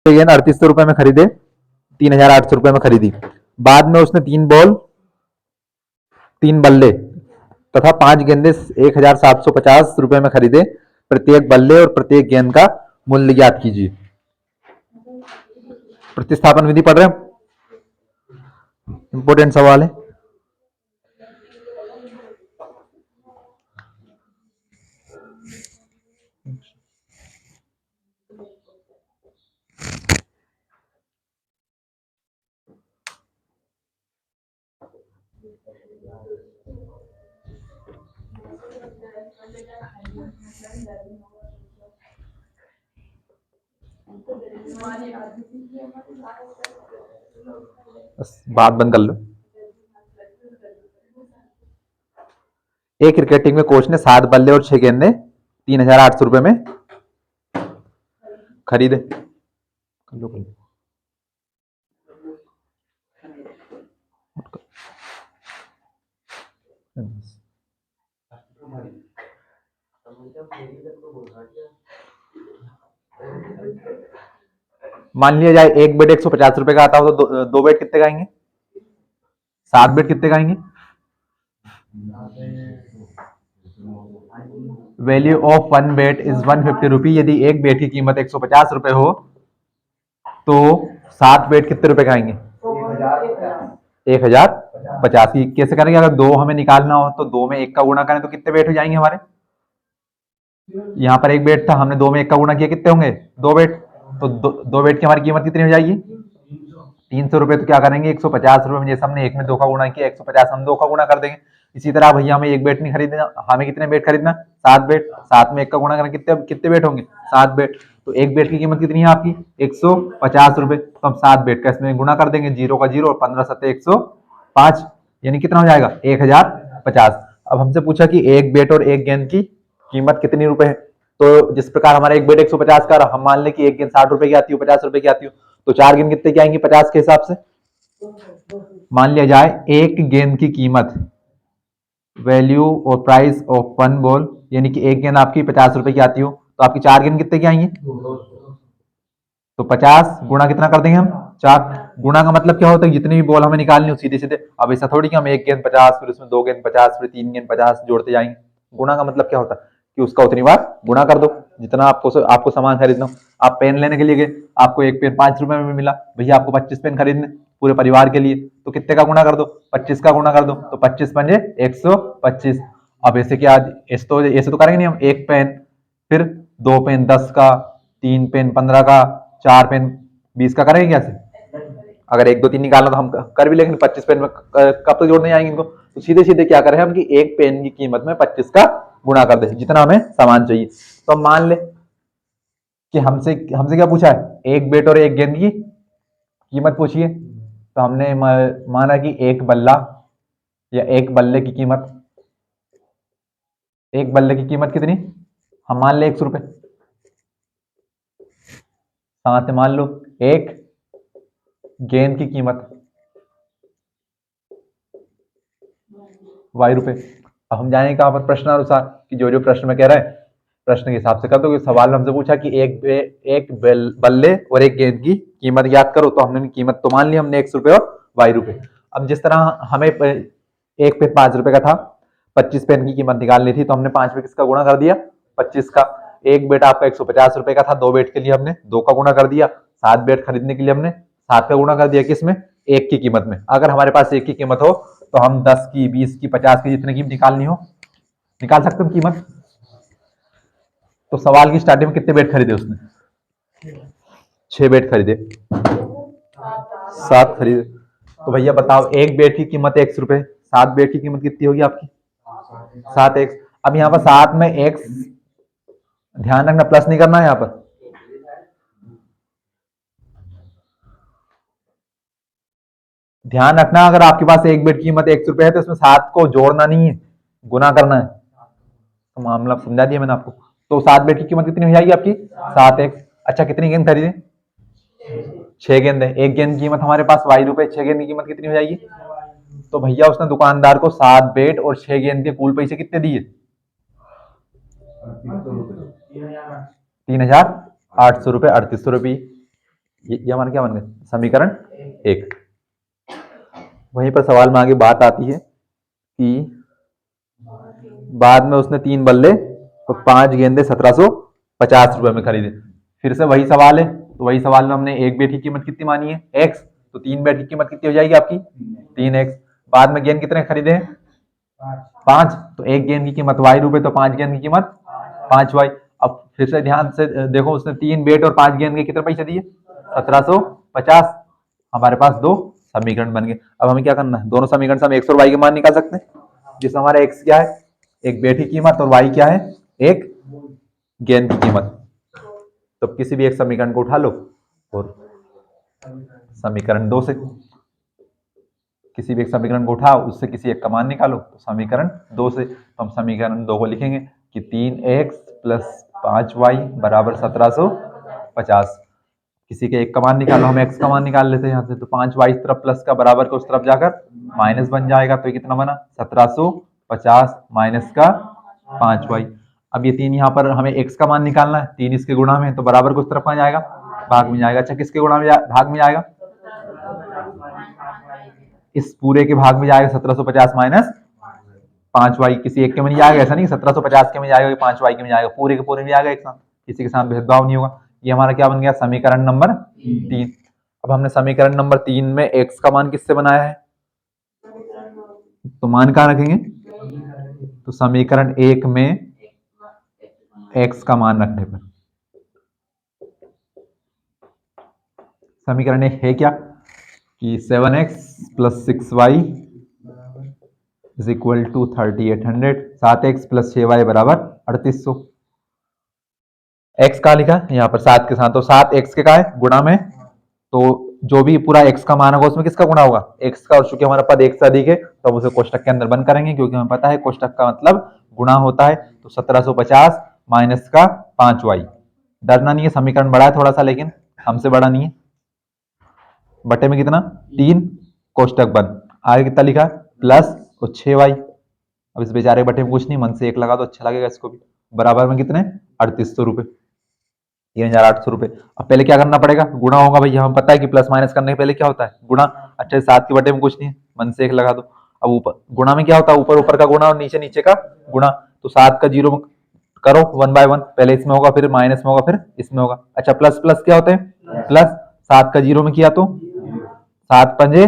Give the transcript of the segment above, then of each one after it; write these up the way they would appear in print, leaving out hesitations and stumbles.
गेंद 3800 रुपए में खरीदे, 3800 रुपए में खरीदी। बाद में उसने 3 बॉल, 3 बल्ले तथा 5 गेंदे 1750 रुपए में खरीदे। प्रत्येक बल्ले और प्रत्येक गेंद का मूल्य ज्ञात कीजिए। प्रतिस्थापन विधि पढ़ रहे हैं, इंपोर्टेंट सवाल है। बात बंद कर लो। एक क्रिकेटिंग में कोच ने 7 बल्ले और 6 गेंदे 3800 रुपए में खरीदे। मान लिया जाए एक बेट 150 रुपए का आता हो तो दो बेट कितने का आएंगे? 7 बेट कितने का आएंगे? वैल्यू ऑफ 1 बेट इज 150 रुपी। यदि एक बेट की कीमत 150 रुपए हो तो 7 बेट कितने रुपए का आएंगे? 1050। कैसे करेंगे? अगर दो हमें निकालना हो तो दो में एक का गुणा करें तो कितने बेट हो जाएंगे हमारे? यहाँ पर एक बेट था, हमने दो में एक का गुणा किया, कितने होंगे? 2 बेट। तो दो बेट की हमारी कीमत कितनी हो जाएगी? 300 रुपए। तो क्या करेंगे? 150 रुपए में जैसे हमने एक में 2 का गुणा किया, 150 हम 2 का गुणा कर देंगे। इसी तरह भैया हमें एक बेट नहीं खरीदना, हमें कितने बेट खरीदना? 7 बेट। 7 में एक का गुणा करें कितने कितने बेट होंगे? 7 बेट। तो एक बेट की कीमत कितनी है आपकी? 150 रुपए। तो हम 7 बेट का इसमें गुणा कर देंगे, 0 का 0 और 15 सत्ते 105, यानी कितना हो जाएगा? 1050। अब हमसे पूछा कि एक बेट और एक गेंद की कीमत कितनी रुपए है। तो जिस प्रकार हमारा एक बेट 150 का, हम मान लें कि एक गेंद 60 रुपए की आती हो, 50 रुपए की आती हो, तो 4 गेंद कितने की आएंगी 50 के हिसाब से? मान लिया जाए एक गेंद की कीमत, वैल्यू और प्राइस ऑफ 1 बॉल, यानी कि एक गेंद आपकी 50 रुपए की आती हो तो आपकी 4 गेंद कितने की आएंगी? तो 50 गुणा कितना कर देंगे हम? 4। गुणा का मतलब क्या होता है? जितनी भी बॉल हमें निकालनी हो सीधे सीधे, अब ऐसा थोड़ी कि हम एक गेंद 50 फिर उसमें 2 गेंद 50 फिर 3 गेंद 50 जोड़ते जाएंगे। गुणा का मतलब क्या होता है कि उसका उतनी बार गुणा कर दो जितना आपको सामान खरीदना हो। आप पेन लेने के लिए गए, आपको एक पेन 5 रुपए में मिला, भैया आपको 25 पेन खरीदने पूरे परिवार के लिए, तो कितने का गुणा कर दो? 25 का गुणा कर दो। तो 25 पंजे 125। अब ऐसे क्या, ऐसे तो करेंगे नहीं हम, एक पेन फिर 2 पेन 10 का, 3 पेन 15 का, 4 पेन 20 का करेंगे कैसे? अगर 1 2 3 निकालना तो हम कर भी, लेकिन 25 पेन में कब तक जोड़ने जाएंगे इनको? तो सीधे सीधे क्या करें हम कि एक पेन की कीमत में 25 का गुणा कर दे जितना हमें सामान चाहिए। तो हम मान ले कि हमसे हमसे क्या पूछा है? एक बेट और एक गेंद की कीमत पूछिए। तो हमने माना कि एक बल्ला या एक बल्ले की कीमत, एक बल्ले की कीमत कितनी? हम मान ले 100 रुपए। साथ में मान लो एक गेंद की कीमत ₹y। अब हम जाएंगे कहां पर? प्रश्नानुसार, कि जो जो प्रश्न में कह रहा है प्रश्न के हिसाब से कर दो। सवाल में हमसे पूछा कि एक बल्ले और एक गेंद की कीमत याद करो, तो हमने कीमत तो मान ली हमने ₹100 और ₹y। अब जिस तरह हमें एक पेन 5 रुपए का था, 25 पेन की कीमत निकालनी थी, तो हमने 5 पे किसका गुणा कर दिया? 25 का। एक बेट आपका 150 रुपए का था, 2 बेट के लिए हमने 2 का गुणा कर दिया। 7 बेट खरीदने के लिए हमने 7 का गुणा कर दिया, किसमें? एक की कीमत में। अगर हमारे पास एक की कीमत हो तो हम 10 की, 20 की, 50 की, जितने की निकालनी हो निकाल सकते हो कीमत। तो सवाल की स्टार्टिंग में कितने बेट खरीदे उसने? 6 बेट खरीदे। 7 खरीदे। तो भैया बताओ, एक बेट की कीमत 100 रुपए, 7 बेट की कीमत कितनी होगी आपकी? 7 एक्स। अब यहाँ पर 7 में एक्स, ध्यान रखना प्लस नहीं करना है यहाँ पर। ध्यान रखना, अगर आपके पास एक बेट की कीमत 100 रुपए है तो इसमें 7 को जोड़ना नहीं है, गुना करना है। तो मामला समझा दिया मैंने आपको। तो 7 बेट की कीमत कितनी हो जाएगी आपकी? 7 एक्स। अच्छा, कितनी गेंद खरीदे? 6 गेंद है। एक गेंद की कीमत हमारे पास ₹y, 6 गेंद की कीमत कितनी हो जाएगी? तो भैया उसने दुकानदार को 7 बेट और 6 गेंद के कुल पैसे कितने दिए? 3800 रुपए, 3800 रुपये। ये हमारा क्या बन गया, समीकरण 1। वहीं पर सवाल में आगे बात आती है कि बाद में उसने 3 बल्ले तो 5 गेंदे 1750 रुपए में खरीदे। फिर से वही सवाल है, तो वही सवाल में हमने एक बैट की कीमत कितनी मानी है, x, तो 3 बैट की कीमत कितनी हो जाएगी आपकी, 3x। बाद में गेंद कितने खरीदे हैं, 5, तो एक गेंद की कीमत y रुपए, तो 5 गेंद की कीमत 5y। अब फिर से ध्यान से देखो, उसने 3 बैट और 5 गेंद के कितने पैसे दिए, 1750। हमारे पास दो समीकरण बन गए। अब हमें क्या करना है, दोनों समीकरण से हम x और y के मान निकाल सकते हैं, जिसमें हमारा x क्या है, एक बैट की कीमत, और y क्या है, एक गेंद की कीमत। तो किसी भी एक समीकरण को उठा लो और समीकरण 2 से किसी भी एक समीकरण को उठाओ, उससे किसी एक का मान निकालो, तो समीकरण 2 से। तो हम समीकरण 2 को लिखेंगे कि 3x प्लस 5y बराबर 1750। किसी के एक का मान निकालो, हम x का मान निकाल लेते हैं यहाँ से, तो 5y इस तरफ प्लस का बराबर का उस तरफ जाकर माइनस बन जाएगा। तो ये कितना बना, 1750 माइनस का 5y। अब ये 3 यहाँ पर हमें x का मान निकालना है, 3 इसके गुणा में, तो बराबर को उस तरफ कहाँ जाएगा, भाग में जाएगा। अच्छा, किसके गुणा में भाग में जाएगा, इस पूरे के भाग में जाएगा 1750 माइनस 5y। किसी एक के में नहीं जाएगा, ऐसा नहीं 1750 के में जाएगा, 5y के में जाएगा, पूरे के पूरे में जाएगा एक साथ, किसी के साथ भेदभाव नहीं होगा। ये हमारा क्या बन गया, समीकरण नंबर 3। अब हमने समीकरण नंबर 3 में x का मान किससे बनाया है, तो मान कहाँ रखेंगे, तो समीकरण 1 में x का मान रखने पर समीकरण 1 है क्या कि 7x plus 6y is equal to 3800, 7x plus 6y बराबर 3800। x का लिखा यहाँ पर 7 के साथ, तो 7x के का है गुणा में, तो जो भी पूरा x का मान होगा उसमें किसका गुणा होगा, x का। और चूंकि हमारा पद एक से अधिक है तो हम उसे कोष्टक के अंदर बंद करेंगे, क्योंकि हमें पता है कोष्टक का मतलब गुणा होता है। तो 1750 माइनस का 5y। डरना नहीं है, समीकरण बड़ा है थोड़ा सा, लेकिन हमसे बड़ा नहीं है। बटे में कितना, 3, कोष्टक बंद। आगे कितना लिखा, प्लस और 6y। अब इस बेचारे बटे में कुछ नहीं, मन से 1 लगा तो अच्छा लगेगा इसको भी। बराबर में कितने, 3800 रुपए, 3800 रुपए। अब पहले क्या करना पड़ेगा, गुणा होगा भैया, हमें पता है कि प्लस माइनस करने के पहले क्या होता है, गुणा। अच्छा, 7 के बटे में कुछ नहीं है, मन से 1 लगा दो। अब ऊपर गुणा में क्या होता है, ऊपर ऊपर का गुणा और नीचे नीचे का गुणा। तो 7 का 0 करो 1 बाय 1, पहले इसमें होगा, फिर माइनस में होगा, फिर इसमें होगा। अच्छा, प्लस प्लस क्या होते हैं, प्लस 7 का 0 में किया तो 7 पंजे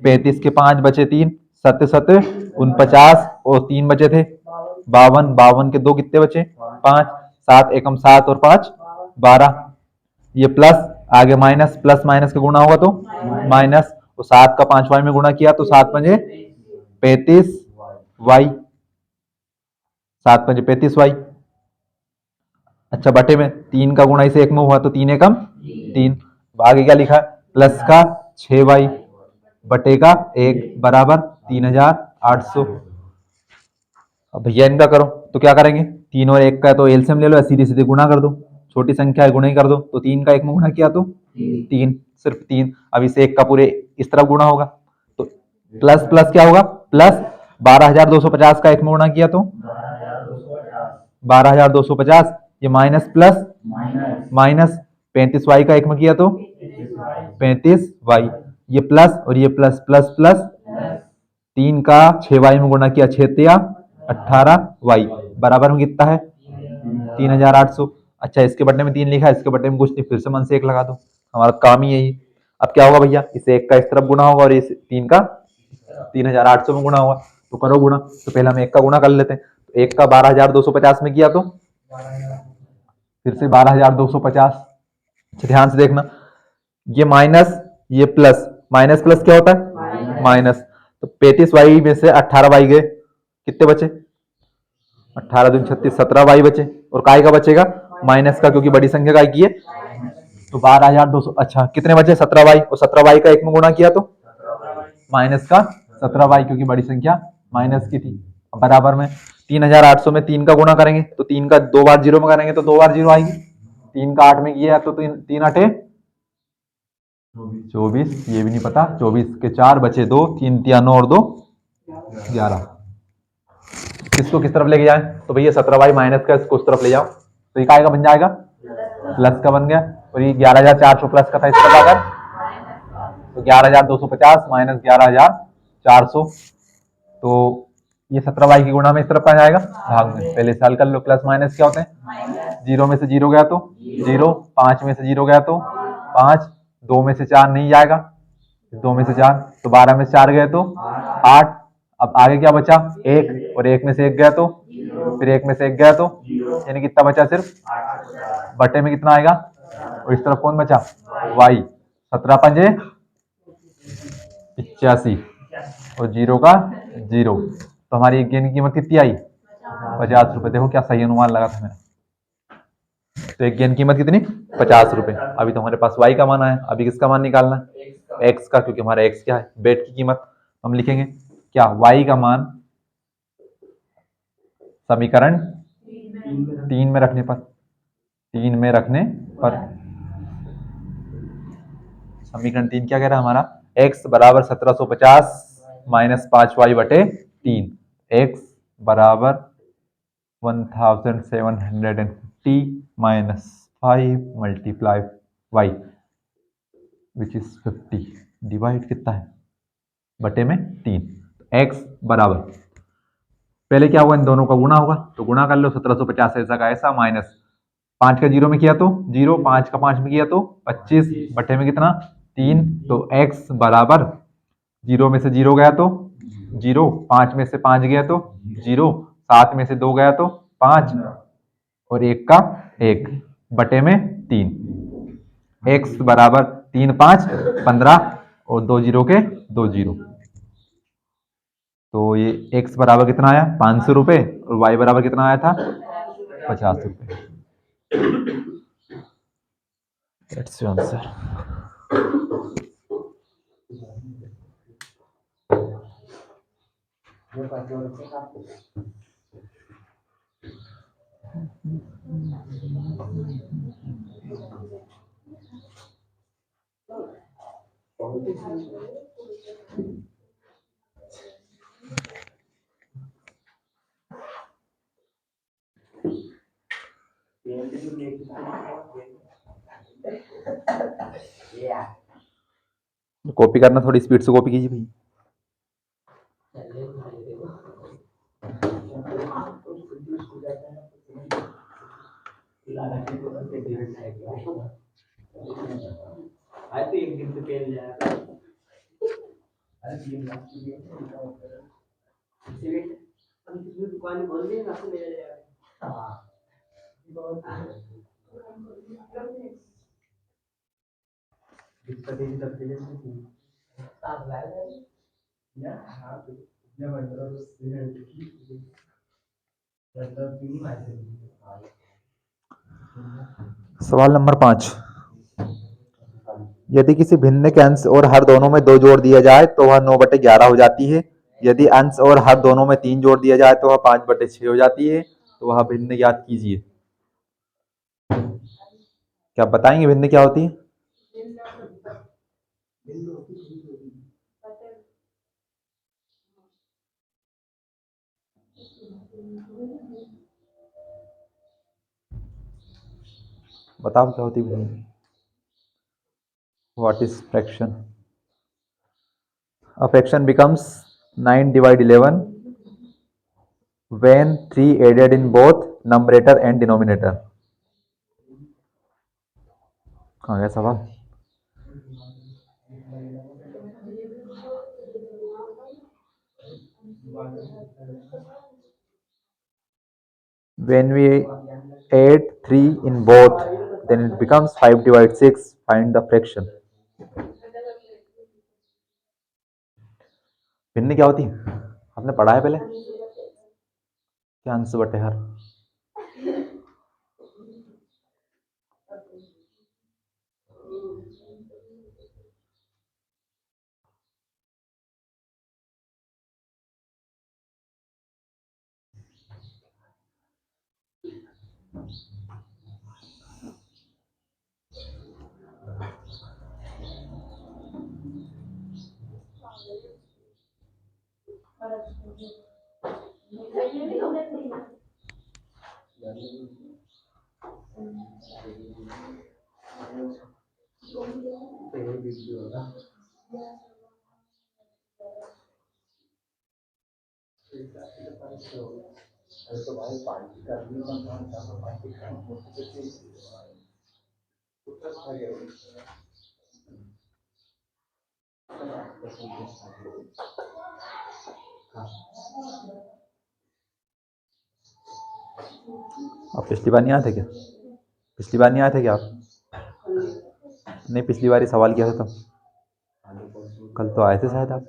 35 के 5 बचे 3, 7 7 49 और 3 बचे थे 52, 52 के 2 कितने बचे 5, 7 एकम 7 और 5 12। ये प्लस आगे माइनस, प्लस माइनस का गुणा होगा तो माइनस, तो 7 का 5y में गुणा किया तो 7 पंजे 35y, 7 पंजे 35y। अच्छा, बटे में 3 का गुणा इसे 1 में हुआ तो 3 एकम 3। आगे क्या लिखा है, प्लस का 6y बटे का 1 बराबर 3800। अब भैया इनका करो तो क्या करेंगे, 3 और 1 का तो एलसीएम ले लो, सीधे सीधे गुणा कर दो, छोटी संख्या है गुणा ही कर दो। तो 3 का 1 में गुणा किया तो 3, सिर्फ 3। अब इसे 1 का पूरे इस तरफ गुणा होगा, तो प्लस प्लस क्या होगा, प्लस 12250 का 1 में गुणा किया तो 12250, ये माइनस प्लस माइनस 35y का 1 में किया तो 35y, ये प्लस और ये प्लस प्लस प्लस, 3 का 6y में गुणा किया 6 तिया 18y बराबर में कितना है 3800। अच्छा, इसके बटने में 3 लिखा है, इसके बटने में कुछ नहीं, फिर से मन से 1 लगा दो, हमारा काम ही यही। अब क्या होगा भैया, इसे 1 का इस तरफ गुणा होगा और इस 3 का 3800 में गुणा होगा। तो करो गुणा, तो पहले हम 1 का गुणा कर लेते हैं। तो 1 का 12250 में किया तो फिर से 12250। अच्छा, ध्यान से देखना, ये माइनस ये प्लस, माइनस प्लस क्या होता है माइनस। तो 35y में से 18y गए, कितने बचे 18 दूनी 36, 17y बचे, और काय का बचेगा माइनस का, क्योंकि बड़ी संख्या काय की है। तो 12200, अच्छा कितने बचे 17y, और 17y का 1 में गुणा किया तो माइनस का 17y, क्योंकि बड़ी संख्या माइनस की थी। बराबर में 3800 में 3 का गुणा करेंगे तो 3 का 2 बार 0 में करेंगे तो 2 बार 0 आएगी। 3 का 8 में किया तो 3 8 24, ये भी नहीं पता, 24 के 4 बचे 2, 3 तिया 9 और 2 11। इसको किस तरफ लेके जाए, तो भैया 17y माइनस का इसको उस तरफ ले जाओ, तो ये का बन जाएगा प्लस का बन गया। और ये 11,400 प्लस का था इसका अगर, तो 11,250 माइनस 11,400, तो ये 17y की गुणा में इस तरफ कहा जाएगा भाग में। पहले साल कर लो, प्लस माइनस क्या होते हैं, जीरो में से जीरो गया तो जीरो, 5 में से जीरो गया तो 5, 2 में से 4 नहीं जाएगा, 2 में से 4 तो 12 में से 4 गए तो 8। अब आगे क्या बचा, एक, और एक में से एक गया तो, फिर एक में से एक गया तो, यानी कितना बचा, सिर्फ बटे में कितना आएगा, और इस तरफ कौन बचा, y, 17 पंजे 85 और जीरो का जीरो, तो हमारी एक गेंद की कीमत कितनी आई, 50 रुपए। देखो क्या सही अनुमान लगा था मैंने। तो एक गेंद की कीमत कितनी, 50 रुपए। अभी तो हमारे पास y का मान है, अभी किसका मान निकालना है, x का, क्योंकि हमारा x क्या है, बेट की कीमत। हम लिखेंगे क्या, y का मान समीकरण 3 में रखने पर, 3 में रखने पर, समीकरण 3 क्या कह रहा है हमारा, x बराबर 1750 माइनस 5y बटे 3, x बराबर 1750 minus 5 multiply y which is 50 divide कितना है, बटे में 3। x बराबर, पहले क्या हुआ, इन दोनों का गुणा होगा, तो गुणा कर लो, 1750 ऐसा का ऐसा माइनस 5 का जीरो में किया तो जीरो, 5 का 5 में किया तो 25 बटे में कितना 3, तो x बराबर, जीरो में से जीरो गया तो जीरो, 5 में से 5 गया तो जीरो, 7 में से 2 गया तो 5, और एक का एक, बटे में 3, x बराबर 3 5 15 और 2 जीरो के 2 जीरो, तो ये x बराबर कितना आया, 500 रुपए, और y बराबर कितना आया था, 50 रुपए। That's the answer. कॉपी करना, थोड़ी स्पीड से कॉपी कीजिए भाई। सवाल नंबर 5, यदि किसी भिन्न के अंश और हर दोनों में 2 जोड़ दिया जाए तो वह 9/11 हो जाती है। यदि अंश और हर दोनों में 3 जोड़ दिया जाए तो वह 5/6 हो जाती है। तो वह भिन्न ज्ञात कीजिए। क्या आप बताएंगे भिन्न क्या होती है? बताओ क्या होती है भिन्न? What is fraction? A fraction becomes 9/11 when 3 added in both numerator and denominator. कहाँ गया सवाल? When we add 3 in both, then it becomes 5/6. Find the fraction. भिन्न क्या होती है? आपने पढ़ा है पहले? क्या अंश बटे हर? अब पिछली बार नहीं आए थे क्या? पिछली बार नहीं आए थे क्या आप? नहीं, पिछली बार ही सवाल किया था तब। कल तो आए थे शायद आप।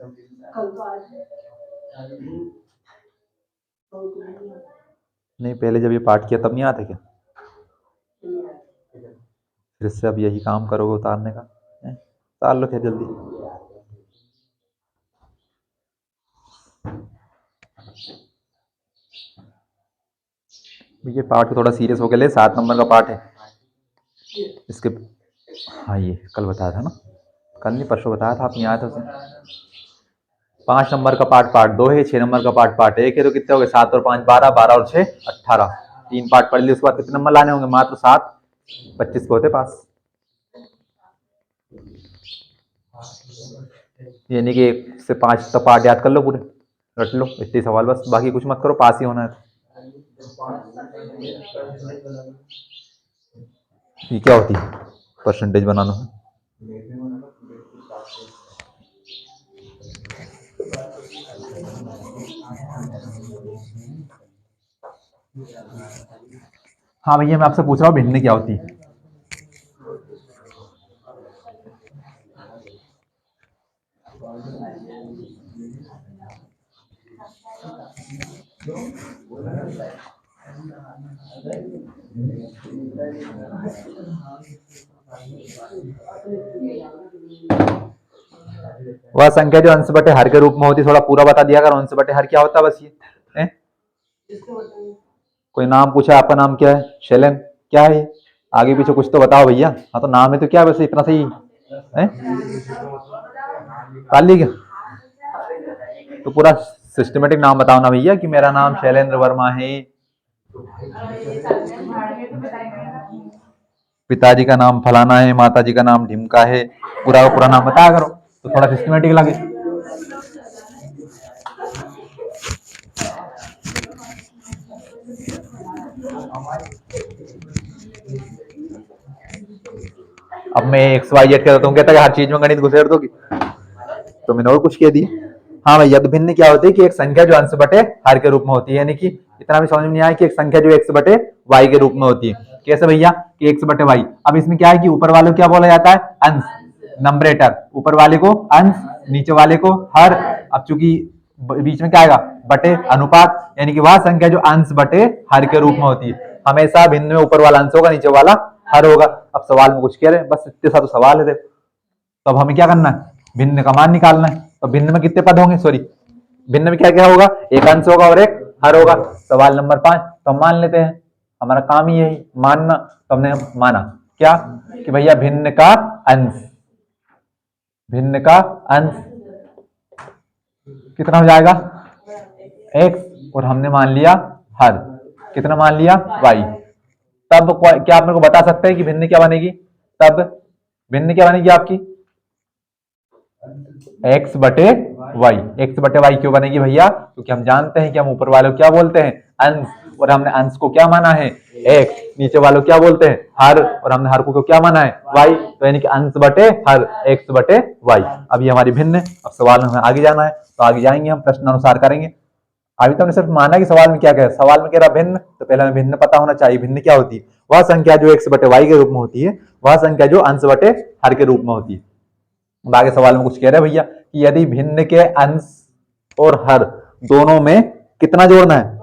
नहीं, पहले जब ये पाठ किया तब नहीं आते क्या? फिर इससे अब यही काम करोगे उतारने का? उतार लो क्या जल्दी। ये पाठ थोड़ा सीरियस होकर ले, 7 नंबर का पाठ है इसके। हाँ, ये कल बताया था ना, कल नहीं परसों बताया था, आप नहीं आया था उसे। 5 नंबर का पार्ट पार्ट 2 है, 6 नंबर का पार्ट 1 है, तो कितने हो गए? 7 और 5 12, 12 और 6 18। 3 पार्ट पढ़ लिए, उसके बाद कितने नंबर लाने होंगे? मात्र 7। 25 को होते पास। यानी कि 1 से 5 तक पार्ट याद कर लो पूरे, रट लो इतने सवाल बस, बाकी कुछ मत करो, पास ही होना है। ये क्या होती है परसेंटेज बनाना है? हाँ भैया, मैं आपसे पूछ रहा हूँ भिन्न क्या होती है? वह संख्या जो अंश बटे हर के रूप में होती है, थोड़ा पूरा बता दिया अगर। अंश बटे हर क्या होता है बस ये है? कोई नाम पूछा, आपका नाम क्या है? शैलन। क्या है? आगे पीछे कुछ तो बताओ भैया। हाँ, तो नाम है तो क्या, वैसे इतना सही है? पाली क्या? तो पूरा सिस्टमेटिक नाम बताओ ना भैया, कि मेरा नाम शैलेंद्र वर्मा है, पिताजी का नाम फलाना है, माताजी का नाम ढिमका है, पूरा का पूरा नाम बताया करो, तो थोड़ा सिस्टमेटिक लगे। अब मैं एक्स वाई जेड कहता हूँ, कहता है हर चीज में गणित घुसेड़ दोगी, तो मैंने और कुछ कह दिया। हाँ भैया, तो भिन्न क्या होती है? कि एक संख्या जो अंश बटे हर के रूप में होती है, यानी कि इतना भी समझ में नहीं आया कि एक संख्या जो एक्स बटे वाई के रूप में होती है। कैसे भैया? कि एक्स बटे वाई। अब इसमें क्या है कि ऊपर वाले को क्या बोला जाता है? अंश, नंबरेटर। ऊपर वाले को अंश, नीचे वाले को हर। अब चूंकि बीच में क्या आएगा? बटे अनुपात, यानी कि वह संख्या जो अंश बटे हर के रूप में होती है। हमेशा भिन्न में ऊपर वाला अंश होगा, नीचे वाला हर होगा। अब सवाल में कुछ कह रहे हैं, बस इतने सा तो सवाल है। देखो, तो अब हमें क्या करना है? भिन्न का मान निकालना है। तो भिन्न में कितने पद होंगे? सॉरी, भिन्न में क्या क्या होगा? एक अंश होगा और एक हर होगा। सवाल नंबर 5, तो हम मान लेते हैं, हमारा काम ही यही मानना। तो हमने माना क्या? कि भैया भिन्न का अंश, भिन्न का अंश कितना हो जाएगा? x, और हमने मान लिया हर, कितना मान लिया? y। तब क्या आप मेरे को बता सकते हैं कि भिन्न क्या बनेगी? तब भिन्न क्या बनेगी आपकी? x बटे वाई। एक्स बटे वाई क्यों बनेगी भैया? क्योंकि हम जानते हैं कि हम ऊपर वाले को क्या बोलते हैं? अंश, और हमने अंश को क्या माना है? x। नीचे वाले को क्या बोलते हैं? हर, और हमने हर को क्या माना है? y। तो यानी कि अंश बटे हर, x बटे y। अब ये हमारी भिन्न है। अब सवाल में हमें आगे जाना है, तो आगे जाएंगे हम, प्रश्न अनुसार करेंगे। अभी तो हमने सिर्फ माना कि सवाल में क्या कह, सवाल में कह रहा भिन्न, तो पहले हमें भिन्न पता होना चाहिए। भिन्न क्या होती है? वह संख्या जो x बटे वाई के रूप में होती है, वह संख्या जो अंश बटे हर के रूप में होती है। आगे सवाल में कुछ कह रहे हैं भैया कि यदि भिन्न के अंश और हर दोनों में कितना जोड़ना है?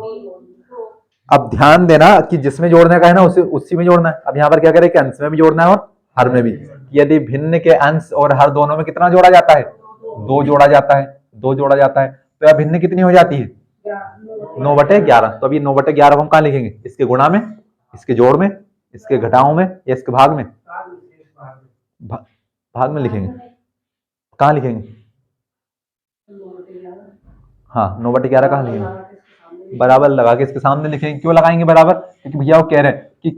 अब ध्यान देना कि जिसमें जोड़ने का है ना, उसी में जोड़ना है। अब यहाँ पर क्या करें कि अंश में भी जोड़ना है और हर में भी। यदि भिन्न के अंश और हर दोनों में कितना जोड़ा जाता है? 2 जोड़ा जाता है, 2 जोड़ा जाता है। तो यह भिन्न कितनी हो जाती है? 9/11। तो अभी 9/11 हम कहाँ लिखेंगे? इसके गुणा में, इसके जोड़ में, इसके घटाओं में, या इसके भाग में? भाग में लिखेंगे। कहाँ लिखेंगे? हाँ, 9/11 कहाँ लिखेंगे? बराबर लगा के इसके सामने लिखेंगे। क्यों लगाएंगे बराबर? क्योंकि भैया वो कह रहे हैं कि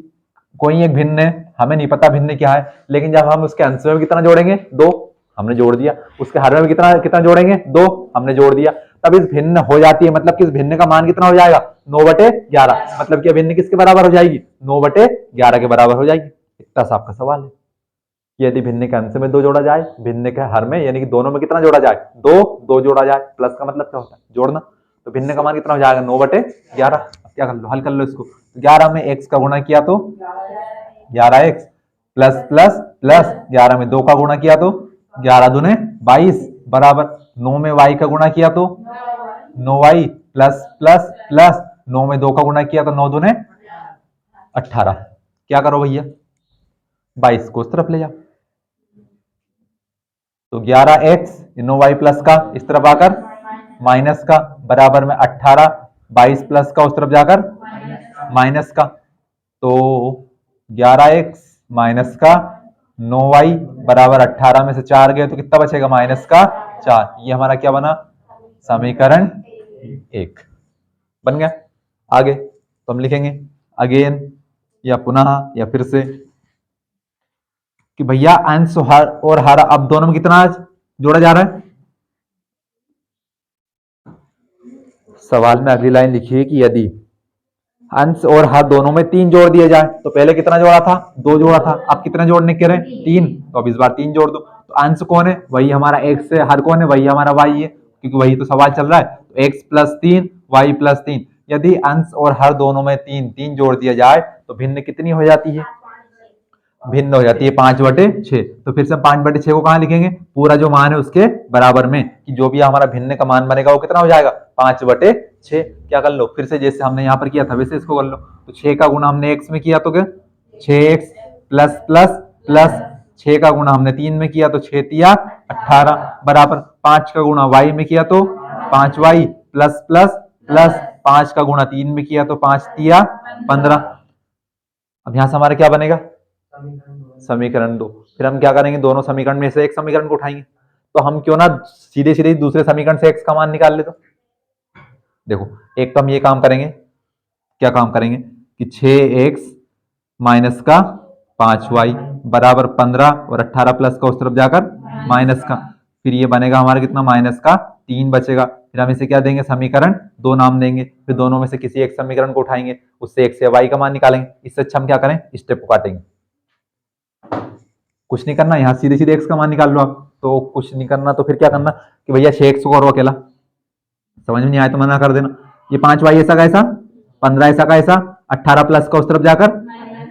कोई एक भिन्न है, हमें नहीं पता भिन्न क्या है, लेकिन जब हम उसके अंश में कितना जोड़ेंगे 2, हमने जोड़ दिया, उसके हर में भी कितना कितना जोड़ेंगे 2, हमने जोड़ दिया, तब इस भिन्न हो जाती है, मतलब कि इस भिन्न का मान कितना हो जाएगा 9/11, मतलब कि भिन्न किसके बराबर हो जाएगी 9/11 के बराबर हो जाएगी। इतना सा आपका सवाल है। यदि भिन्न के अंश में 2 जोड़ा जाए, भिन्न के हर में यानी कि दोनों में कितना जोड़ा जाए 2, 2 जोड़ा जाए, प्लस का मतलब क्या होता है जोड़ना, तो भिन्न का मान कितना हो जाएगा 9/11। क्या कर लो, हल कर लो इसको, 11 में x का गुणा किया तो 11x, प्लस प्लस प्लस 11 में 2 का गुणा किया तो 11 दूने 22, बराबर 9 में y का गुणा किया तो 9y, प्लस प्लस प्लस 9 में 2 का गुणा किया तो 9 दूने 18। क्या करो भैया 22 को उस तरफ ले जाओ, तो 11x 9y प्लस का इस तरफ आकर माइनस का, बराबर में 18, 22 प्लस का उस तरफ जाकर माइनस का, तो 11x माइनस का 9y बराबर 18 में से 4 गए तो कितना बचेगा माइनस का 4। ये हमारा क्या बना समीकरण 1 बन गया। आगे तो हम लिखेंगे अगेन या पुनः या फिर से कि भैया अंश और हर अब दोनों में कितना जोड़ा जा रहा है। सवाल में अगली लाइन लिखिए कि यदि अंश और हर दोनों में 3 जोड़ दिए जाए, तो पहले कितना जोड़ा था 2 जोड़ा था, अब कितना जोड़ने के रहे 3, तो अब इस बार 3 जोड़ दो। तो अंश कौन है वही हमारा x है, हर कौन है वही हमारा y है, क्योंकि वही तो सवाल चल रहा है, तो x + 3 y + 3। यदि अंश और हर दोनों में 3 जोड़ दिया जाए तो भिन्न कितनी हो जाती है, भिन्न हो जाती है 5/6। तो फिर से 5/6 को कहां लिखेंगे, पूरा जो मान है उसके बराबर में, कि जो भी हमारा भिन्न का मान बनेगा वो कितना हो जाएगा 5/6। क्या कर लो फिर से जैसे हमने यहाँ पर किया था वैसे इसको कर लो, तो 6 का गुणा हमने x में किया तो क्या 6x प्लस प्लस प्लस 6 का गुणा हमने 3 में किया तो 6 तिया 18, बराबर 5 का गुणा y में किया तो 5y प्लस प्लस प्लस 5 का गुणा 3 में किया तो 5 तिया 15। अब यहां से हमारा क्या बनेगा समीकरण 2। फिर हम क्या करेंगे दोनों समीकरण में से एक समीकरण को उठाएंगे, तो हम क्यों ना सीधे सीधे दूसरे समीकरण से x का मान निकाल ले। तो देखो एक तो हम ये काम करेंगे, क्या काम करेंगे कि 6x माइनस का 5y बराबर 15 और 18 प्लस का उस तरफ जाकर माइनस का, फिर ये बनेगा हमारा कितना माइनस का 3 बचेगा। फिर हम इसे क्या देंगे समीकरण 2 नाम देंगे, फिर दोनों में से किसी एक समीकरण को उठाएंगे, उससे x या y का मान निकालेंगे। इससे अच्छा हम क्या करें स्टेप को काटेंगे, कुछ नहीं करना, यहाँ सीधे सीधे x का मान निकाल लो आप, तो कुछ नहीं करना तो फिर क्या करना कि भैया 6x को करो अकेला, समझ में नहीं आया तो मना कर देना। ये 5y ऐसा का ऐसा, 15 ऐसा का ऐसा, 18 प्लस का उस तरफ जाकर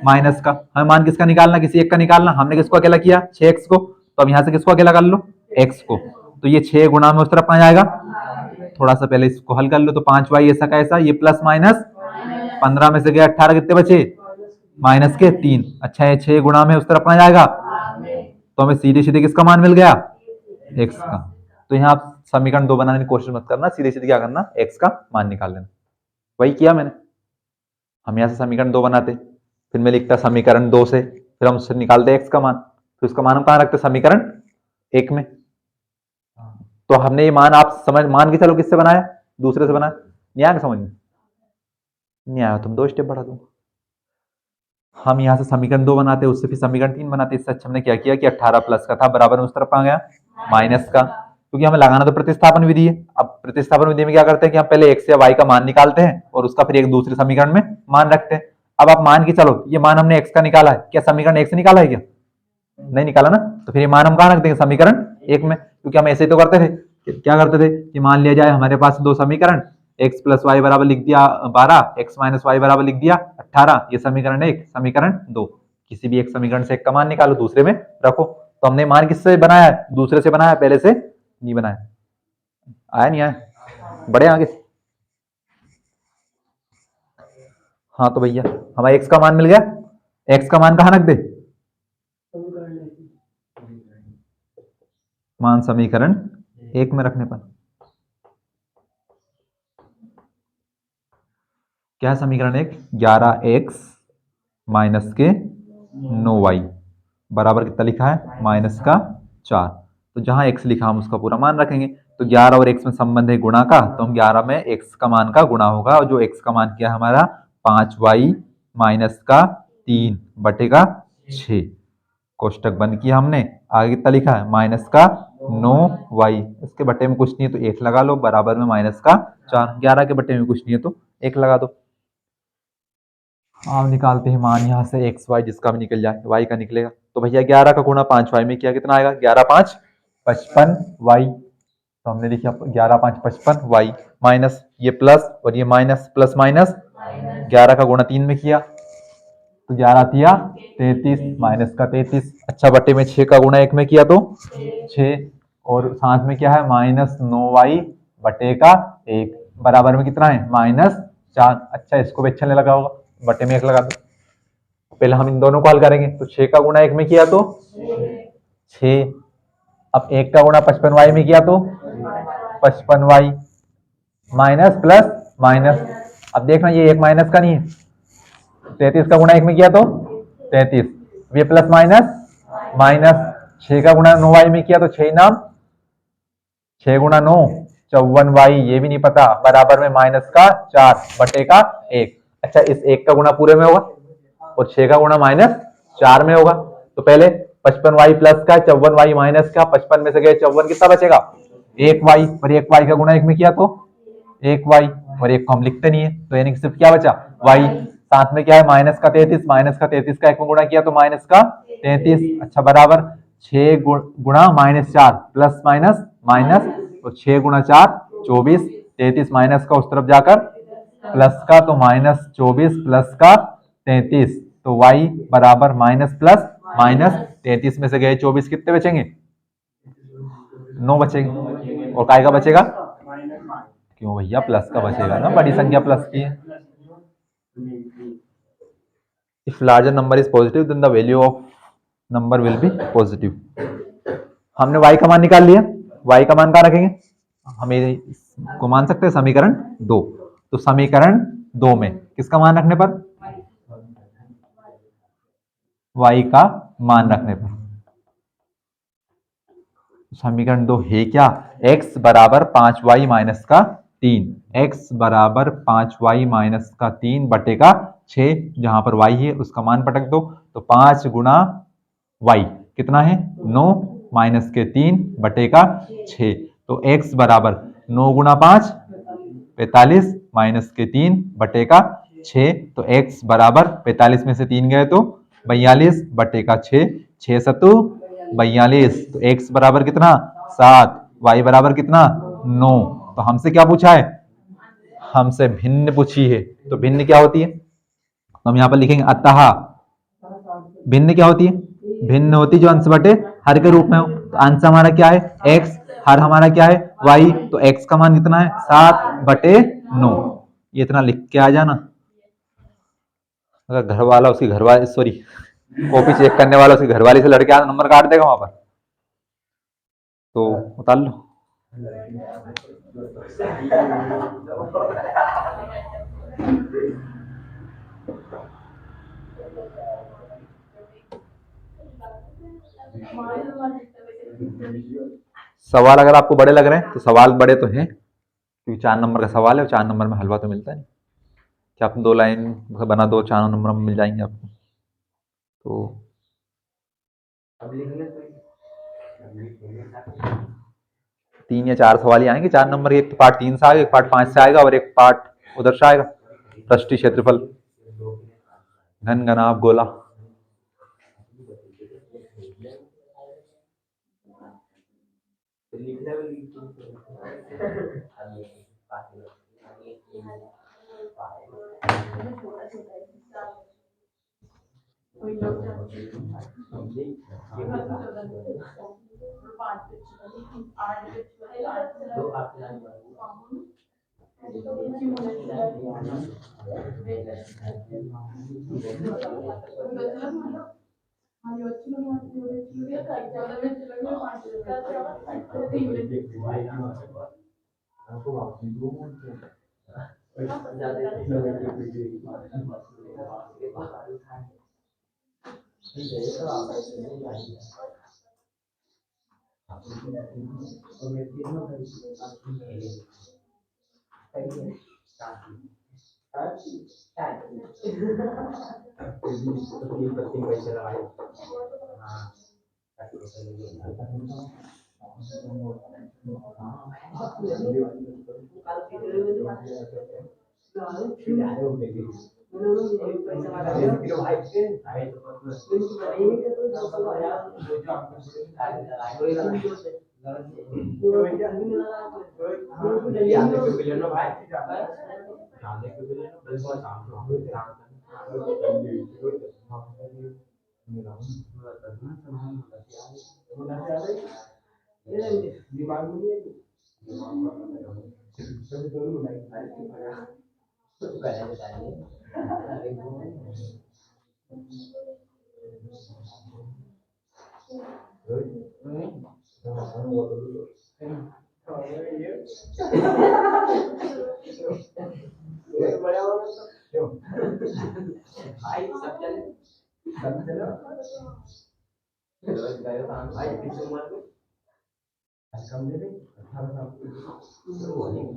माइनस का, हमें मान किसका निकालना किसी एक का निकालना, हमने किसको अकेला किया 6x को, तो अब यहाँ से किसको अकेला कर लो x को, तो ये 6 गुणा में उस तरफ कहाँ जाएगा, थोड़ा सा पहले इसको हल कर लो, तो 5y ऐसा का ऐसा, ये प्लस माइनस 15 में से गया 18 कितने बचे माइनस के 3। अच्छा है 6 गुणा में उस तरफ कहाँ जाएगा, तो हमें सीधे सीधे किसका मान मिल गया x का। तो यहाँ आप समीकरण 2 बनाने की कोशिश मत करना, सीधे सीधे क्या करना x का मान निकाल लेना, वही किया मैंने। हम यहाँ से समीकरण 2 बनाते, फिर मैं लिखता समीकरण 2 से, फिर हम उससे निकालते x का मान, फिर उसका मान हम कहाँ रखते समीकरण 1 में। तो हमने ये मान आप समझ मान के चलो किससे बनाया दूसरे से बनाया, नहीं आया समझ में, नहीं आया तुम 2 स्टेप बढ़ा दूंगा। हम यहाँ से समीकरण 2 बनाते उससे फिर समीकरण 3 बनाते, इससे अच्छा हमने क्या किया कि 18 प्लस का था बराबर में उस तरफ आ गया माइनस का, क्योंकि हमें लगाना तो प्रतिस्थापन विधि है। अब प्रतिस्थापन विधि में क्या करते हैं कि हम पहले x या y का मान निकालते हैं और उसका फिर एक दूसरे समीकरण में मान रखते हैं। अब आप मान के चलो ये मान हमने x का निकाला है, क्या समीकरण 1 से निकाला है क्या, नहीं निकाला ना, तो फिर ये मान हम कहाँ रख देंगे समीकरण 1 में, क्योंकि हम ऐसे ही तो करते थे, क्या करते थे कि मान लिया जाए हमारे पास 2 समीकरण, x प्लस वाई बराबर लिख दिया 12, x माइनस वाई बराबर लिख दिया 18, ये समीकरण 1 समीकरण 2, किसी भी एक समीकरण से एक का मान निकालो दूसरे में रखो। तो हमने मान किससे बनाया है दूसरे से बनाया, पहले से नहीं बनाया, आया नहीं आया बड़े आगे। हाँ तो भैया हमारा x का मान मिल गया, x का मान कहाँ रख दे मान समीकरण 1 में रखने पर क्या है समीकरण 1 11x माइनस के 9y बराबर कितना लिखा है माइनस का 4। तो जहां x लिखा हम उसका पूरा मान रखेंगे, तो 11 और x में संबंध है गुणा का, तो हम 11 में x का मान का गुणा होगा, और जो x का मान क्या है हमारा 5y माइनस का 3 बटेगा 6। कोष्टक बंद किया हमने, आगे कितना लिखा है माइनस का 9y, इसके बटे में कुछ नहीं है तो 1 लगा लो, बराबर में माइनस का 4। 11 के बटे में कुछ नहीं है तो 1 लगा दो। अब निकालते हैं मान यहाँ से एक्स वाई, जिसका भी निकल जाए, वाई का निकलेगा तो भैया 11 का गुणा 5y में किया कितना आएगा, 11 5 55y। तो हमने लिखा 11 5 55y, माइनस ये प्लस और ये माइनस, प्लस माइनस 11 का गुणा 3 में किया तो 11 तिया 33, माइनस का 33। अच्छा, बटे में 6 का गुणा 1 में किया तो 6, और साथ में क्या है माइनस 9y बटे का 1, बराबर में कितना है -4। अच्छा, इसको भी अच्छा नहीं लगा होगा, बटे में 1 लगा दो। पहले हम इन दोनों को हल करेंगे तो 6 का गुणा 1 में किया तो 6, अब 1 का गुणा 55y में किया तो 55y, माइनस प्लस माइनस। अब देखना ये एक माइनस का नहीं है, 33 का गुणा 1 में किया तो 33, ये प्लस माइनस माइनस। 6 का गुणा 9y में किया तो 6 नाम 6 गुणा 9 54y, ये भी नहीं पता, बराबर में माइनस का 4 बटे का 1। अच्छा, इस 1 का गुणा पूरे में होगा और 6 का गुणा -4 में होगा, तो पहले 55y प्लस का 54y माइनस का, 55 में से गए 54, कितना बचेगा 1y, और 1y का गुणा 1 में किया तो 1y, और 1 को हम लिखते नहीं है तो यानी कि सिर्फ क्या बचा y। साथ में क्या है माइनस का 33, माइनस का 33 का 1 में गुणा किया तो माइनस का 33। अच्छा, बराबर 6 गुणा -4 प्लस माइनस माइनस, तो 6 गुणा 4 24, 33 माइनस का उस तरफ जाकर प्लस का, तो -24 प्लस का 33, तो y बराबर माइनस प्लस माइनस 33 में से गए 24, कितने बचेंगे 9 बचेंगे, और काय का बचेगा, क्यों भैया प्लस का बचेगा ना, बड़ी संख्या प्लस की है। If larger number is positive then the value of number will be positive. हमने y का मान निकाल लिया, y का मान कहाँ रखेंगे, हमें को मान सकते हैं समीकरण 2। तो समीकरण 2 में किसका मान रखने पर, y का मान रखने पर, समीकरण 2 है क्या, x बराबर 5y माइनस का 3, x बराबर 5y माइनस का 3 बटे का 6, जहां पर y है उसका मान पटक दो, तो 5 गुणा y कितना है 9, माइनस के 3 बटे का 6, तो x बराबर 9 गुणा 5 45, माइनस के 3 बटे का 6, तो x बराबर 45 में से 3 गए तो 42 बटे का 6, 6 सत्तू 42, तो x बराबर कितना 7, y बराबर कितना 9। तो हमसे क्या पूछा है, हमसे भिन्न पूछी है, तो भिन्न क्या होती है, तो हम यहाँ पर लिखेंगे अतः भिन्न क्या होती है, भिन्न होती जो अंश बटे हर के रूप में हो, तो अंश हमारा क्या है x, हर हमारा क्या है y, तो x का मान कितना है 7/9। ये इतना लिख के आ जाना, अगर घर वाला उसकी घरवाली सॉरी कॉपी चेक करने वाला उसकी घरवाली से लड़के आना नंबर काट देगा वहां पर, तो उतार लो। सवाल अगर आपको बड़े लग रहे हैं तो सवाल बड़े तो हैं, क्योंकि 4 नंबर का सवाल है और 4 नंबर में हलवा तो मिलता है नहीं, क्या आप 2 लाइन बना दो 4 नंबर में मिल जाएंगे आपको। तो 3 या 4 सवाल ही आएंगे 4 नंबर के, एक पार्ट 3 से आएगा, एक पार्ट 5 से आएगा और एक पार्ट उधर से आएगा। पृष्ठीय क्षेत्रफल, घन घनाभ गोला,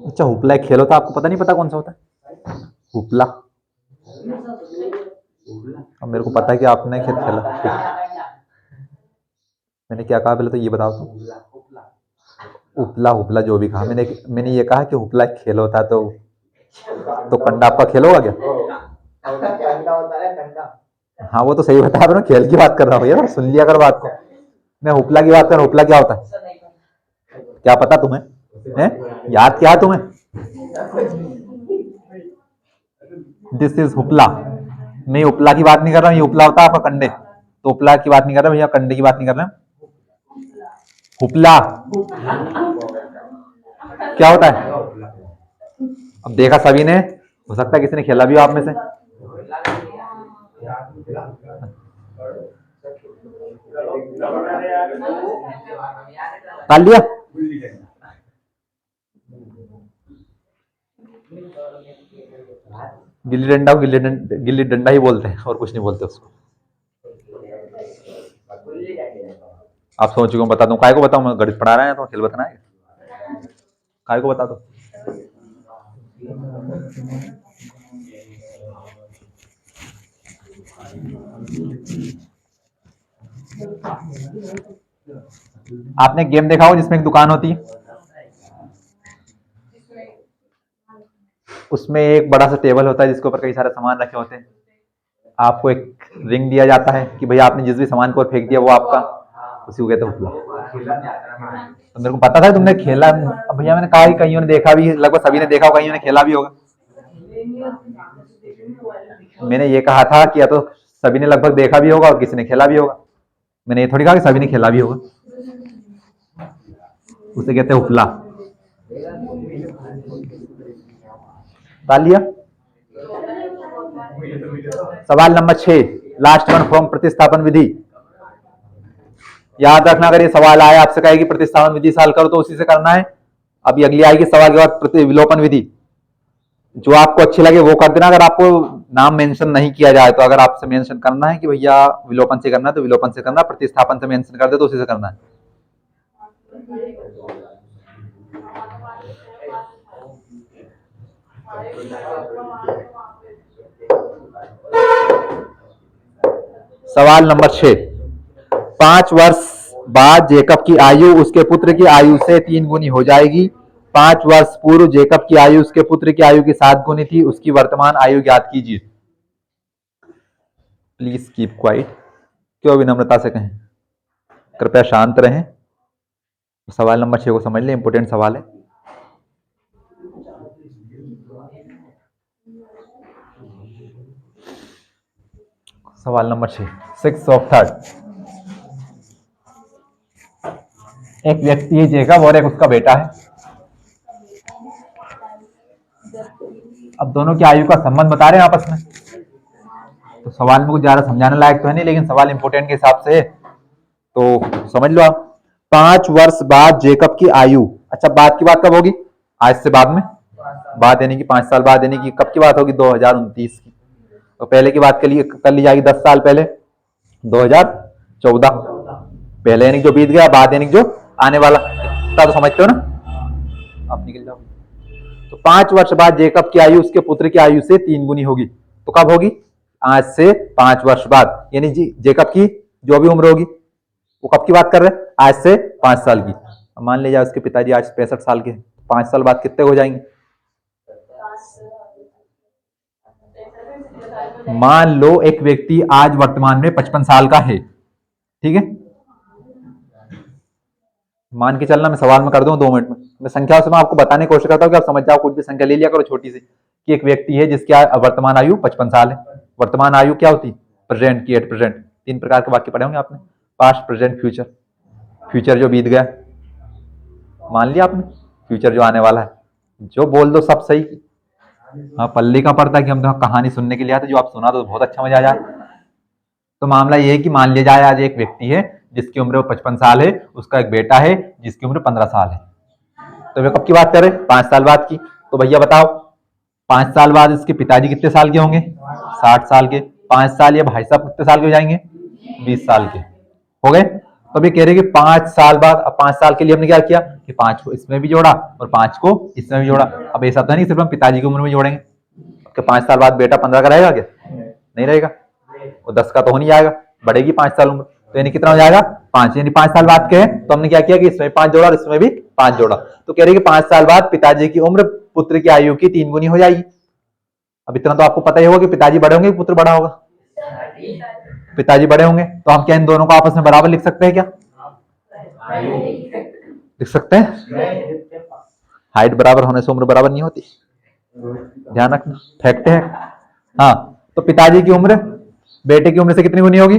अच्छा, हुपला एक खेल होता है, आपको पता नहीं, पता कौन सा होता है हुपला? अब मेरे को पता है कि आपने खेल खेला। मैंने क्या कहा पहले तो ये बताओ तो। उपला हुपला जो भी कहा मैंने ये कहा कि हुपला एक खेल होता है, तो कंडा आपका खेल होगा क्या? हाँ वो तो सही बताया, पर मैं खेल की बात कर रहा हूँ भैया, सुन लिया कर बात को। मैं हुपला की बात कर रहा हूँ। हुपला क्या होता है, क्या पता तुम्हें? है? याद क्या है तुम्हें? This is hoopla. मैं उपला की बात नहीं कर रहा हूँ, ये उपला होता है आपका कंडे, तो उपला की बात नहीं कर रहा भैया, कंडे की बात नहीं कर रहे हैं। हुपला क्या होता है? अब देखा सभी ने, हो सकता है किसी ने खेला भी हो आप में से। डाल दिया। गिल्ली डंडा को गिल्ली डंडा ही बोलते हैं, और कुछ नहीं बोलते उसको। आप सोच चुके, बता दूं काय को बताऊं? मैं गणित पढ़ा रहा है तो खेल बताना है, काय को बता दो। आपने गेम देखा हो जिसमें एक दुकान होती है, उसमें एक बड़ा सा टेबल होता है जिसके ऊपर कई सारे सामान रखे होते हैं। आपको एक रिंग दिया जाता है कि भैया आपने जिस भी सामान को फेंक दिया वो आपका, उसी को कहते हैं हुपला। तो मेरे को पता था तुमने खेला। अब भैया मैंने कहा कि कईयों ने देखा भी, लगभग सभी ने देखा होगा, कईयों ने खेला भी होगा। मैंने ये कहा था कि या तो सभी ने लगभग देखा भी होगा और किसी ने खेला भी होगा। मैंने ये थोड़ी कहा कि सभी ने खेला भी होगा। उसे कहते हैं हुपला। डाल लिया। सवाल नंबर 6, लास्ट वन फ्रॉम प्रतिस्थापन विधि। याद रखना, अगर ये सवाल आया आपसे कहे कि प्रतिस्थापन विधि साल करो तो उसी से करना है। अभी अगली आएगी सवाल के बाद विलोपन विधि, जो आपको अच्छी लगे वो कर देना। अगर आपको नाम मेंशन नहीं किया जाए तो, अगर आपसे मेंशन करना है कि भैया विलोपन से करना है तो विलोपन से करना, प्रतिस्थापन से मेंशन कर दे तो उसी से करना है। सवाल नंबर 6, 5 वर्ष बाद जेकब की आयु उसके पुत्र की आयु से 3 गुनी हो जाएगी। 5 वर्ष पूर्व जेकब की आयु उसके पुत्र की आयु की 7 गुनी थी, उसकी वर्तमान आयु ज्ञात कीजिए। Please keep quiet. क्यों विनम्रता से कहें, कृपया शांत रहें। सवाल नंबर 6 को समझ लें, इंपोर्टेंट सवाल है। सवाल नंबर 6, 6 ऑफ 3। एक व्यक्ति है जेकब और एक उसका बेटा है। अब दोनों की आयु का संबंध बता रहे हैं आपस में, तो सवाल में कुछ ज्यादा समझाने लायक तो है नहीं, लेकिन सवाल इंपोर्टेंट के हिसाब से है तो समझ लो आप। 5 वर्ष बाद जेकब की आयु, अच्छा बाद की बात कब होगी? आज से बाद में, बाद यानी कि 5 साल बाद, यानी कि कब की बात होगी? 2029 की। तो पहले की बात कर ली जाएगी 10 साल पहले, 2014। पहले यानी जो बीत गया, बाद यानी जो आने वाला। इतना तो समझते हो ना आप? निकल जाओ। तो 5 वर्ष बाद जेकब की आयु उसके पुत्र की आयु से 3 गुनी होगी। तो कब होगी? आज से 5 वर्ष बाद, यानी जेकब की जो भी उम्र होगी, वो कब की बात कर रहे हैं? आज से 5 साल की। मान लीजिए उसके पिताजी आज 65 साल के, 5 साल बाद कितने हो जाएंगे? मान लो एक व्यक्ति आज वर्तमान में 55 साल का है, ठीक है, मान के चलना, मैं सवाल में कर दूं 2 मिनट में, मैं संख्याओं से मैं आपको बताने की कोशिश करता हूं कि आप समझ जाओ, कुछ भी संख्या ले लिया करो छोटी सी, कि एक व्यक्ति है जिसकी वर्तमान आयु 55 साल है। वर्तमान आयु क्या होती? प्रेजेंट की, एट प्रेजेंट। 3 प्रकार के वाक्य पढ़े होंगे आपने, पास्ट, प्रेजेंट, फ्यूचर। फ्यूचर जो बीत गया मान लिया आपने, फ्यूचर जो आने वाला है, जो बोल दो सब सही। हाँ, पल्ली का पड़ता है कि हम तो कहानी सुनने के लिए आते, जो आप सुना तो बहुत अच्छा मजा आ जाए। तो मामला ये है कि मान लिया जाए आज एक व्यक्ति है जिसकी उम्र 55 साल है, उसका एक बेटा है जिसकी उम्र 15 साल है। तो वे कब की बात करें? 5 साल बाद की। तो भैया बताओ 5 साल बाद इसके पिताजी कितने साल के होंगे? 60 साल के। 5 साल ये भाई साहब कितने साल के हो जाएंगे? 20 साल के हो गए। तो अभी कह रहे कि 5 साल बाद, अब 5 साल के लिए हमने क्या किया कि 5 को इसमें भी जोड़ा और 5 को इसमें भी जोड़ा। अब ऐसा तो नहीं सिर्फ हम पिताजी की उम्र में जोड़ेंगे, कि 5 साल बाद बेटा 15 का रहेगा क्या? नहीं रहेगा, वो 10 का तो हो नहीं जाएगा, बढ़ेगी 5 साल उम्र। तो यानी कितना हो जाएगा? 5। यानी 5 साल बाद के, तो हमने क्या किया कि इसमें 5 जोड़ा और इसमें भी 5 जोड़ा। तो कह रहे कि 5 साल बाद पिताजी की उम्र पुत्र की आयु की 3 गुनी हो जाएगी। अब इतना तो आपको पता ही होगा कि पिताजी बड़े होंगे, पुत्र बड़ा होगा। पिताजी बड़े होंगे, तो हम क्या इन दोनों को आपस में बराबर लिख सकते हैं क्या? लिख सकते हैं। हाइट बराबर होने से उम्र बराबर नहीं होती, ध्यान रखना, फैक्ट है। हाँ, तो पिताजी की उम्र बेटे की उम्र से कितनी गुनी होगी?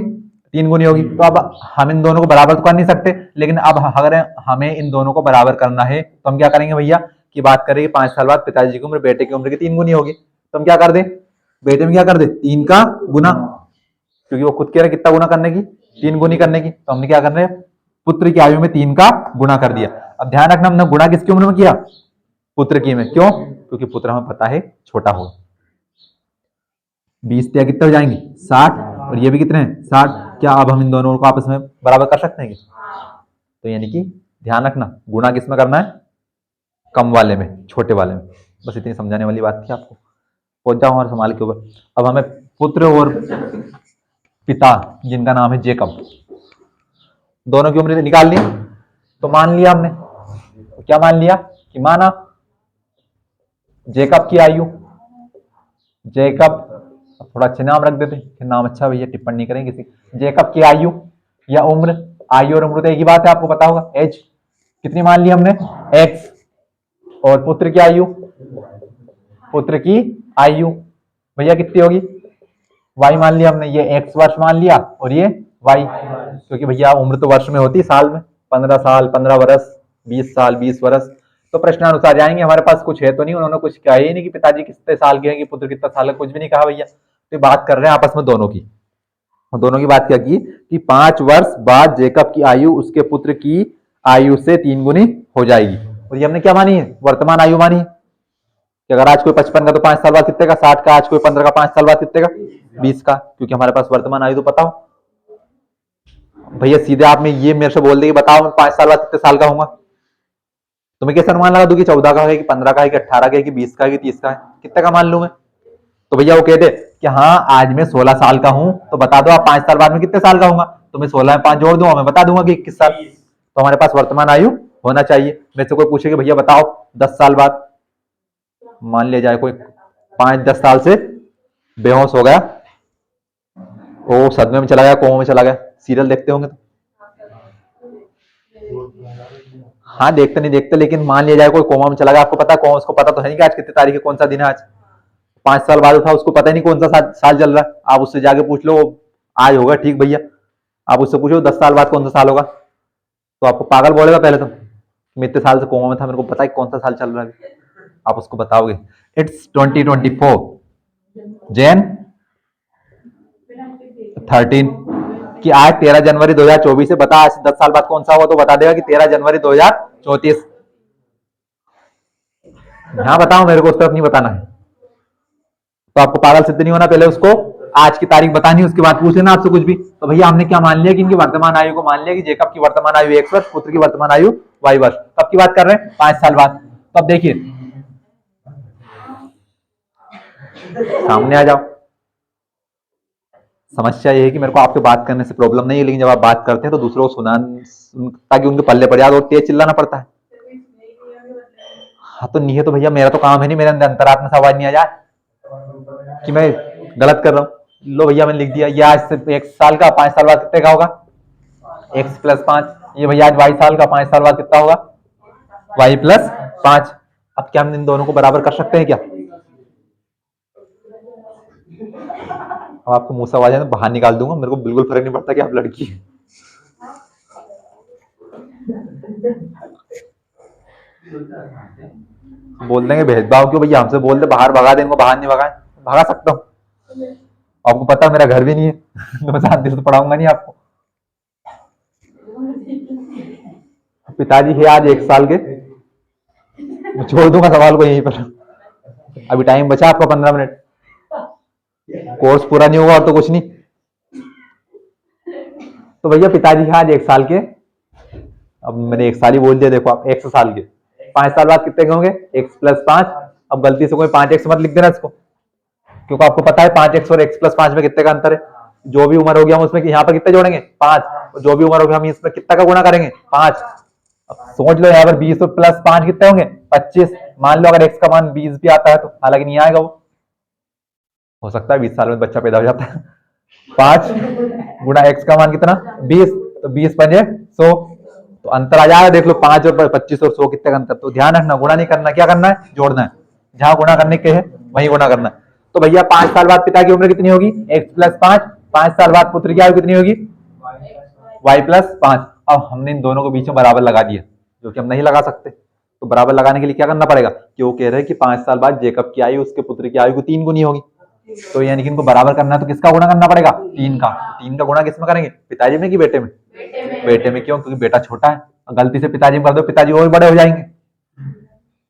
3 गुनी होगी। तो अब हम इन दोनों को बराबर तो कर नहीं सकते, लेकिन अब अगर हमें इन दोनों को बराबर करना है तो हम क्या करेंगे भैया की बात करें 5 साल बाद पिताजी की उम्र बेटे की उम्र की 3 गुनी होगी। तो हम क्या कर दें? बेटे में क्या कर दे? 3 का गुना, क्योंकि वो खुद कह रहे कितना गुना करने की? 3 गुनी करने की। तो हमने क्या कर रहे हैं? पुत्र की आयु में 3 का गुना कर दिया। अब ध्यान रखना, हमने गुना किसकी उम्र में किया? पुत्र की में। क्यों? क्योंकि पुत्र हमें पता है छोटा हो। 20 या कितने हो जाएंगे? 60, और ये भी कितने हैं? 60। क्या अब हम इन दोनों को आपस में बराबर कर सकते हैं? तो यानी कि ध्यान रखना, गुणा किसमें करना है? कम वाले में, छोटे वाले में। बस इतनी समझाने वाली बात थी आपको। पहुंच जाओ हमारे सवाल के ऊपर। अब हमें पुत्र और पिता जिनका नाम है जेकब, दोनों की उम्र निकालनी। तो मान लिया हमने, तो क्या मान लिया कि माना जेकब की आयु, जेकब थोड़ा अच्छे नाम रख देते कि नाम अच्छा भैया, टिप्पणी नहीं करेंगे किसी। जेकब की आयु या उम्र, आयु और उम्र तो एक ही बात है, आपको पता होगा। एज कितनी मान ली हमने? एक्स। और पुत्र की आयु, पुत्र की आयु भैया कितनी होगी? वाई मान लिया हमने। ये एक्स वर्ष मान लिया और ये वाई, क्योंकि भैया उम्र तो वर्ष में होती, साल में। 15 साल 15 वर्ष, 20 साल 20 वर्ष। तो प्रश्नानुसार जाएंगे, हमारे पास कुछ है तो नहीं, उन्होंने कुछ कहा ही नहीं कि पिताजी कितने साल के हैं कि पुत्र कितना साल है, कुछ भी नहीं कहा भैया। तो बात कर रहे हैं आपस में दोनों की। दोनों की बात क्या की कि 5 वर्ष बाद जेकब की आयु उसके पुत्र की आयु से 3 गुनी हो जाएगी। और ये हमने क्या मानी है? वर्तमान आयु मानी है कि अगर आज कोई 55 का तो 5 साल बाद कितने का? 60 का। आज कोई 15 का, 5 साल बाद कितने का? 20 का। क्योंकि हमारे पास वर्तमान आयु तो पता हो। भैया सीधे आपने ये मेरे से बोल दे कि बताओ मैं 5 साल बाद कितने साल का हूँ, तो मैं कैसे अनुमान लगा दूं कि 14 का है कि 15 का है कि 18 का है कि 20 का है कि 30 का है? कितने का मान लूं मैं? तो भैया वो कहते कि हाँ आज मैं 16 साल का हूं, तो बता दो आप 5 साल बाद में कितने साल का हूंगा? तो मैं 16 में 5 जोड़ दूंगा, मैं बता दूंगा कि 21 साल। तो हमारे पास वर्तमान आयु होना चाहिए। मेरे से कोई पूछे कि भैया बताओ 10 साल बाद, मान लिया जाए कोई 5-10 साल से बेहोश हो गया, वो सदमे में चला गया, कोमा में चला गया। सीरियल देखते होंगे तो, हाँ देखते नहीं देखते, लेकिन मान लिया जाए कोई कोमा में चला गया, आपको पता है, उसको पता तो है नहीं कि आज कितनी तारीख है, कौन सा दिन है आज। 5 साल बाद उठा, उसको पता ही नहीं कौन सा साल चल रहा है। आप उससे जाके पूछ लो, आज होगा ठीक भैया, आप उससे पूछो 10 साल बाद कौन सा साल होगा, तो आपको पागल बोलेगा पहले तो, मैं इतने साल से कोमा में था, मेरे को पता है कौन सा साल चल रहा है। आप उसको बताओगे इट्स 2024 जैन 13 कि आज 13 जनवरी 2024 है। बता आज 10 साल बाद कौन सा होगा? तो बता देगा कि 13 जनवरी 2034। हाँ बताओ, मेरे को उस तरफ नहीं बताना है। तो आपको पागल सिद्ध नहीं होना, पहले उसको आज की तारीख बतानी, उसके बाद पूछ लेना आपसे कुछ भी। तो भैया हमने क्या मान लिया कि इनकी वर्तमान आयु को मान लिया कि जेकब की वर्तमान आयु 1 वर्ष, पुत्र की वर्तमान आयु y वर्ष। कब की बात कर रहे हैं? 5 साल बाद। तो अब देखिए सामने आ जाओ। समस्या ये है कि मेरे को आपके बात करने से प्रॉब्लम नहीं है, लेकिन जब आप बात करते हैं तो दूसरों को ताकि उनके पल्ले पड़ जाए तो तेज चिल्लाना पड़ता है। हाँ तो नहीं है तो भैया मेरा तो काम है नहीं, मेरे अंदर अंतरात्मा से आवाज नहीं आ जाए कि मैं गलत कर रहा हूँ। लो भैया मैंने लिख दिया, ये आज से 1 साल का 5 साल बाद कितने का होगा, x+5। ये भैया आज 22 साल का 5 साल बाद कितना होगा, y+5। अब क्या हम इन दोनों को बराबर कर सकते हैं क्या? अब आपको मुंह से आवाज है तो बाहर निकाल दूंगा, मेरे को बिल्कुल फर्क नहीं पड़ता कि आप लड़की हैं। बोल देंगे भेदभाव क्यों भैया, हमसे बोल दे बाहर भगा दे इनको, बाहर नहीं भगाए, भगा सकता हूँ। आपको पता है मेरा घर भी नहीं है तो मैं शांति से पढ़ाऊंगा नहीं आपको। पिताजी है आज 1 साल के, मैं छोड़ दूंगा सवाल को यहीं पर। अभी टाइम बचा आपका 15 मिनट, कोर्स पूरा नहीं होगा और तो कुछ नहीं। तो भैया पिताजी है आज 1 साल के, अब मैंने 1 साल ही बोल दिया, देखो आप 100 साल के, 5 साल बाद कितने के होंगे, x+5। अब गलती से कोई 5x मत लिख देना इसको, क्योंकि आपको पता है 5x और x+5 में कितने का अंतर है। जो भी उम्र होगी हम उसमें यहाँ पर कितने जोड़ेंगे, 5। जो भी उम्र होगी हम इसमें कितना का गुणा करेंगे, 5। अब सोच लो यहाँ पर 20 और +5 कितने होंगे, 25। मान लो अगर x का मान 20 भी आता है तो, हालांकि नहीं आएगा वो, हो सकता है 20 साल में बच्चा पैदा हो जाता है। 5 गुणा x का मान कितना, 20, तो 20×5 100, तो अंतर आ जाएगा। देख लो 5 और 25 और 100 कितने का अंतर। तो ध्यान रखना, गुणा नहीं करना, क्या करना है, जोड़ना है। जहां गुणा करने के है वही गुणा करना है। तो भैया 5 साल बाद पिता की उम्र कितनी होगी, x+5। 5 साल बाद पुत्र की आयु कितनी होगी, y+5। अब हमने इन दोनों को बीच में बराबर लगा दिया, जो कि हम नहीं लगा सकते। तो बराबर लगाने के लिए क्या करना पड़ेगा, कि वो कह रहे हैं कि 5 साल बाद जेकब की आयु उसके पुत्र की आयु को 3 गुनी होगी। तो यानी कि इनको बराबर करना है तो किसका गुणा करना पड़ेगा, 3 का। 3 का गुणा किसमें करेंगे, पिताजी में कि बेटे में, बेटे में। क्यों, क्योंकि बेटा छोटा है। गलती से पिताजी में कर दो, पिताजी और बड़े हो जाएंगे।